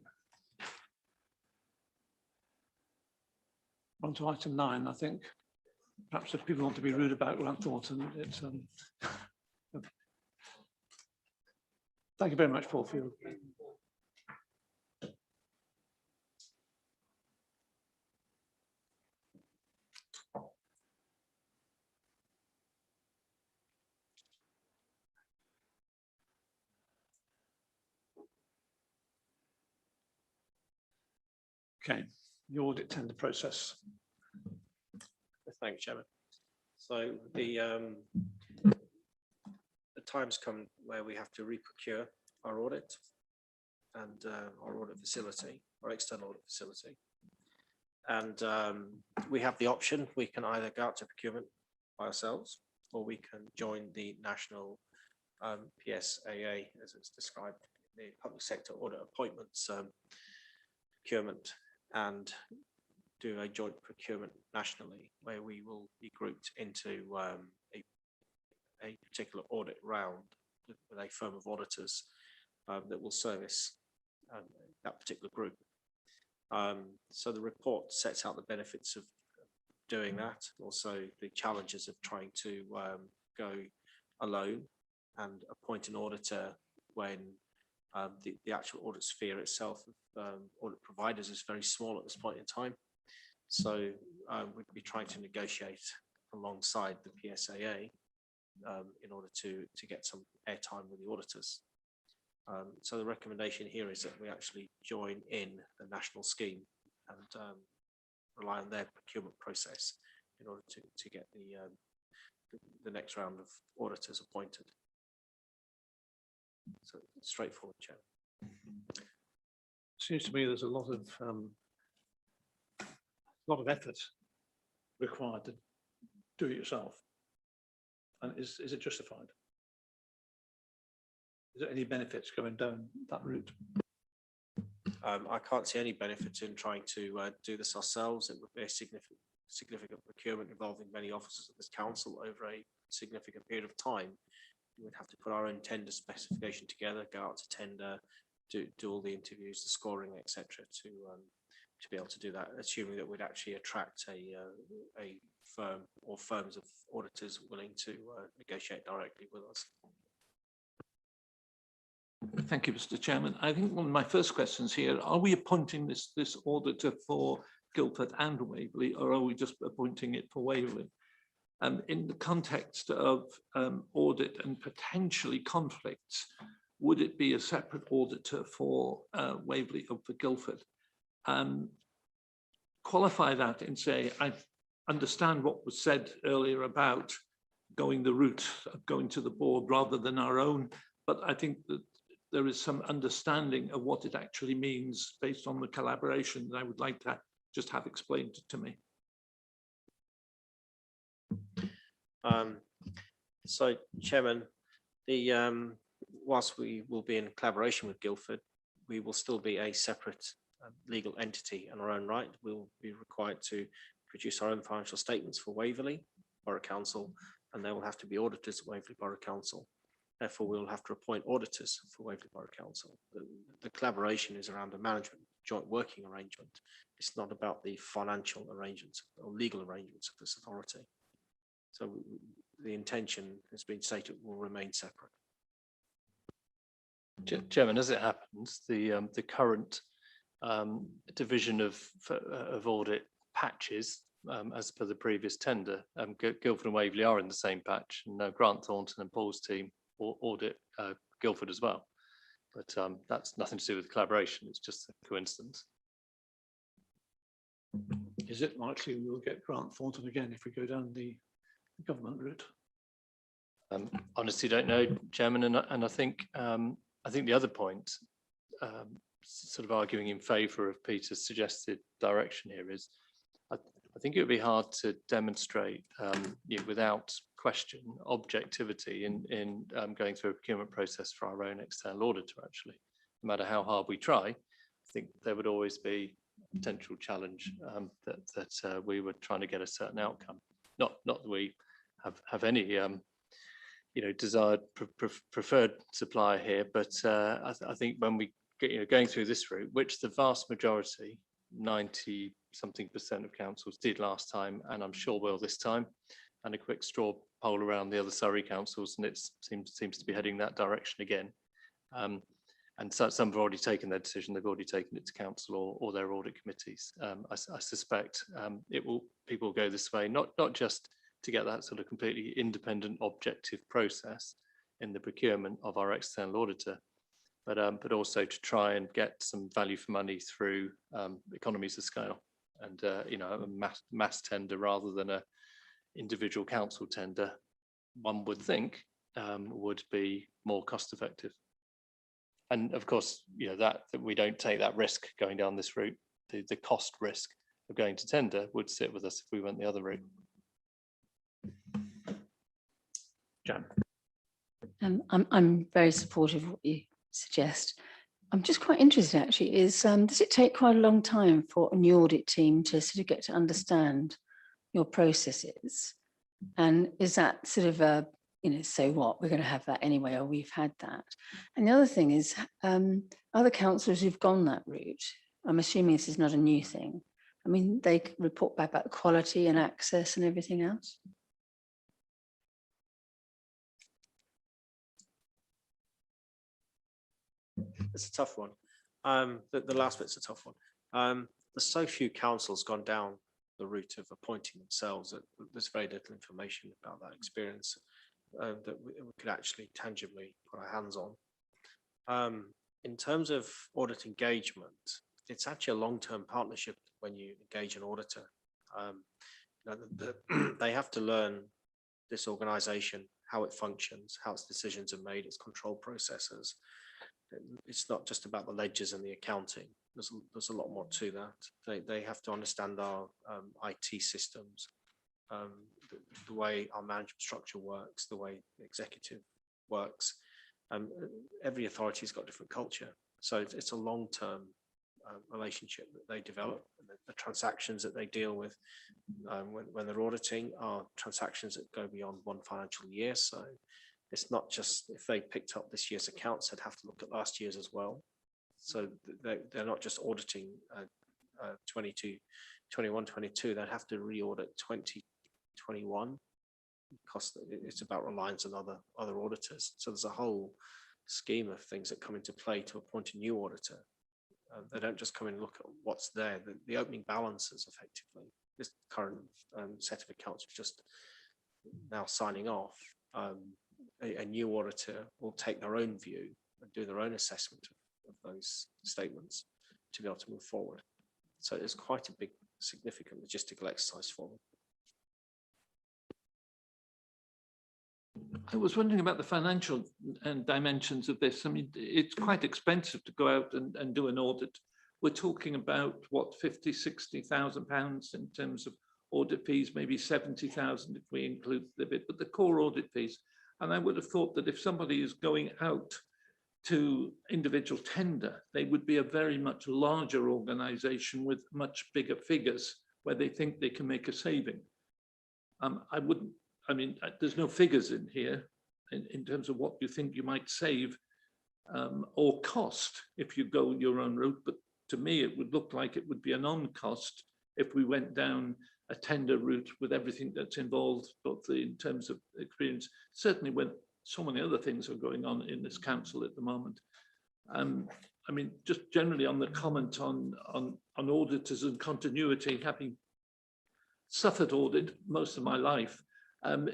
On to item 9. I think perhaps if people want to be rude about Grant Thornton, it's thank you very much, Paul, for your okay, the audit tender process. Thank you, Chairman. So the time's come where we have to re-procure our audit and our audit facility, our external audit facility. And we have the option, we can either go out to procurement by ourselves, or we can join the national PSAA, as it's described, the public sector audit appointments procurement, and do a joint procurement nationally, where we will be grouped into a particular audit round with a firm of auditors that will service that particular group. So the report sets out the benefits of doing that, also the challenges of trying to go alone and appoint an auditor when the actual audit sphere itself of audit providers is very small at this point in time. So we'd be trying to negotiate alongside the PSAA in order to get some airtime with the auditors. So the recommendation here is that we actually join in the national scheme and rely on their procurement process in order to get the next round of auditors appointed. So straightforward, Chair. Seems to me there's a lot of effort required to do it yourself. And is it justified? Is there any benefits going down that route? I can't see any benefit in trying to do this ourselves. It would be a significant procurement involving many officers of this council over a significant period of time. We would have to put our own tender specification together, go out to tender, do all the interviews, the scoring, etc., to be able to do that, assuming that we'd actually attract a firm or firms of auditors willing to negotiate directly with us. Thank you, Mr. Chairman. I think one of my first questions here, are we appointing this auditor for Guildford and Waverley, or are we just appointing it for Waverley? In the context of audit and potentially conflicts, would it be a separate auditor for Waverley or for Guildford? Qualify that and say, I understand what was said earlier about going the route of going to the board rather than our own, but I think that there is some understanding of what it actually means based on the collaboration that I would like to just have explained to me. So, Chairman, whilst we will be in collaboration with Guildford, we will still be a separate legal entity in our own right. We'll be required to produce our own financial statements for Waverley Borough Council, and there will have to be auditors at Waverley Borough Council. Therefore, we'll have to appoint auditors for Waverley Borough Council. The collaboration is around a management joint working arrangement. It's not about the financial arrangements or legal arrangements of this authority. So the intention has been stated will remain separate. Chairman, as it happens, the current division of audit patches, as per the previous tender, Guildford and Waverley are in the same patch, and Grant Thornton and Paul's team audit Guildford as well. But that's nothing to do with collaboration, it's just a coincidence. Is it likely we'll get Grant Thornton again if we go down the government route? Honestly, don't know, Chairman, and I think the other point, sort of arguing in favour of Peter's suggested direction here, is I think it would be hard to demonstrate without question objectivity in going through a procurement process for our own external auditor. Actually, no matter how hard we try, I think there would always be a potential challenge that we were trying to get a certain outcome. Not that we have any desired preferred supplier here, but I think when we get going through this route, which the vast majority, 90-something% of councils did last time, and I'm sure will this time, and a quick straw poll around the other Surrey councils, and it seems to be heading that direction again. And so some have already taken their decision; they've already taken it to council or their audit committees. I suspect people will go this way, not just to get that sort of completely independent, objective process in the procurement of our external auditor, but also to try and get some value for money through economies of scale and a mass tender rather than a individual council tender. One would think would be more cost effective. And of course, that we don't take that risk going down this route. The cost risk of going to tender would sit with us if we went the other route. Jan. I'm very supportive of what you suggest. I'm just quite interested actually, does it take quite a long time for a new audit team to sort of get to understand your processes? And is that sort of you know, so what, we're going to have that anyway, or we've had that. And the other thing is, other councillors who've gone that route, I'm assuming this is not a new thing. I mean, they report back about quality and access and everything else. It's a tough one. The last bit's a tough one. There's so few councils gone down the route of appointing themselves that there's very little information about that experience that we could actually tangibly put our hands on. In terms of audit engagement, it's actually a long-term partnership when you engage an auditor. They have to learn this organization, how it functions, how its decisions are made, its control processes. It's not just about the ledgers and the accounting. There's a lot more to that. They have to understand our IT systems, the way our management structure works, the way the executive works. Every authority's got different culture, so it's a long-term relationship that they develop. And the transactions that they deal with when they're auditing are transactions that go beyond one financial year. So it's not just if they picked up this year's accounts, they'd have to look at last year's as well. So they're not just auditing 22, 21, 22, they'd have to re-audit 20, 21. Because it's about reliance on other auditors. So there's a whole scheme of things that come into play to appoint a new auditor. They don't just come in and look at what's there. The opening balances, effectively, this current set of accounts is just now signing off. A new auditor will take their own view and do their own assessment of those statements to be able to move forward. So it's quite a big, significant logistical exercise for them. I was wondering about the financial dimensions of this. I mean, it's quite expensive to go out and do an audit. We're talking about what, 50, 60,000 pounds in terms of audit fees, maybe 70,000 if we include the bit, but the core audit fees. And I would have thought that if somebody is going out to individual tender, they would be a very much larger organization with much bigger figures where they think they can make a saving. I mean, there's no figures in here in terms of what you think you might save or cost if you go your own route. But to me, it would look like it would be a non-cost if we went down a tender route with everything that's involved, both in terms of experience, certainly when so many other things are going on in this council at the moment. I mean, just generally on the comment on auditors and continuity, having suffered audit most of my life,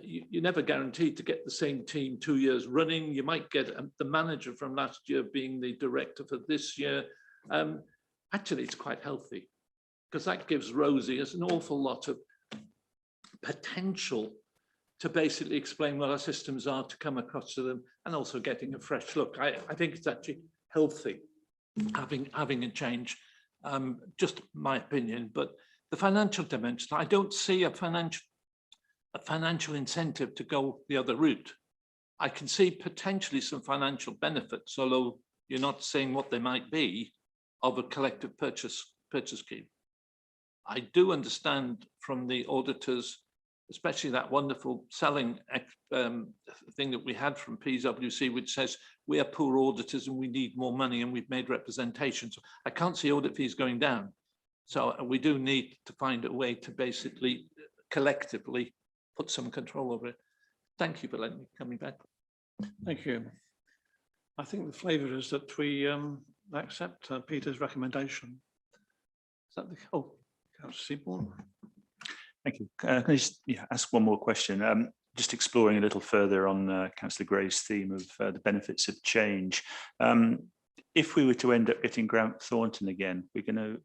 you're never guaranteed to get the same team 2 years running. You might get the manager from last year being the director for this year. Actually, it's quite healthy because that gives Rosie an awful lot of potential to basically explain what our systems are, to come across to them, and also getting a fresh look. I think it's actually healthy having a change, just my opinion. But the financial dimension, I don't see a financial incentive to go the other route. I can see potentially some financial benefits, although you're not saying what they might be, of a collective purchase scheme. I do understand from the auditors, especially that wonderful selling thing that we had from PwC, which says we are poor auditors and we need more money and we've made representations. I can't see audit fees going down. So we do need to find a way to basically collectively put some control over it. Thank you for letting me coming back. Thank you. I think the flavour is that we accept Peter's recommendation. Is that the, Councillor Seaborn. Thank you. Can I just ask one more question? Just exploring a little further on Councillor Gray's theme of the benefits of change. If we were to end up getting Grant Thornton again, we're going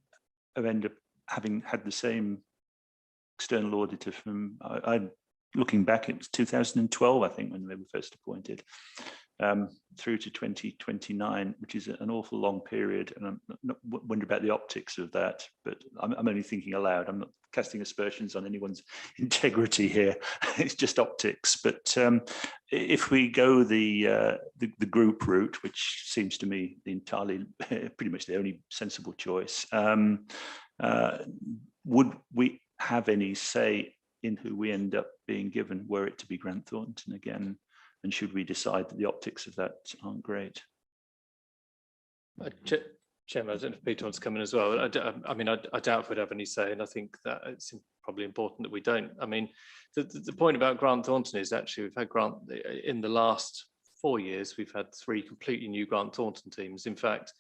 to end up having had the same external auditor from, looking back, it was 2012, I think, when they were first appointed, through to 2029, which is an awful long period. And I'm not wondering about the optics of that, but I'm only thinking aloud. I'm not casting aspersions on anyone's integrity here. It's just optics. But if we go the group route, which seems to me pretty much the only sensible choice, would we have any say in who we end up being given, were it to be Grant Thornton again? and should we decide that the optics of that aren't great? Chairman, I don't know if Peter wants to come in as well. I mean, I doubt if we'd have any say, and I think that it's probably important that we don't. I mean, the point about Grant Thornton is actually we've had Grant in the last 4 years. We've had 3 completely new Grant Thornton teams. In fact,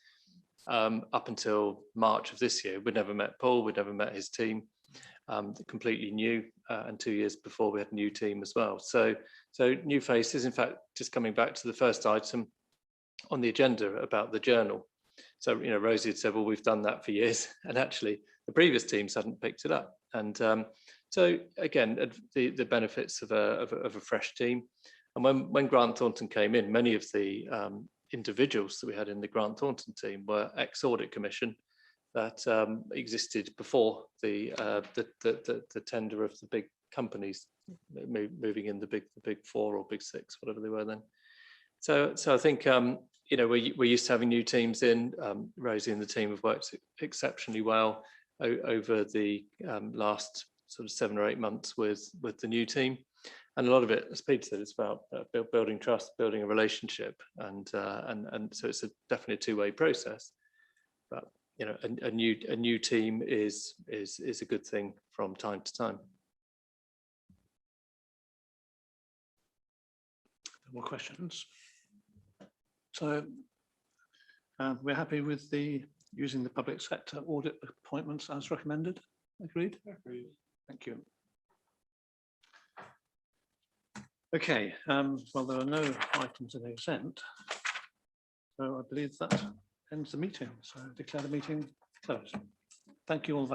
up until March of this year, we'd never met Paul, we'd never met his team, completely new, and 2 years before we had a new team as well. So new faces. In fact, just coming back to the first item on the agenda about the journal. So, you know, Rosie had said, well, we've done that for years, and actually the previous teams hadn't picked it up. And so again, the benefits of a fresh team. And when Grant Thornton came in, many of the individuals that we had in the Grant Thornton team were ex-audit commission that existed before the tender of the big companies moving in the big 4 or big 6, whatever they were then. So I think you know, we're used to having new teams in. Rosie and the team have worked exceptionally well over the last sort of 7 or 8 months with the new team. And a lot of it, as Peter said, it's about building trust, building a relationship, and so it's definitely a two-way process. But you know, a new team is a good thing from time to time. More questions? So we're happy with using the public sector audit appointments as recommended. Agreed? Agreed. Thank you. Okay, well, there are no items in exempt, so I believe that ends the meeting. So I declare the meeting closed. Thank you all.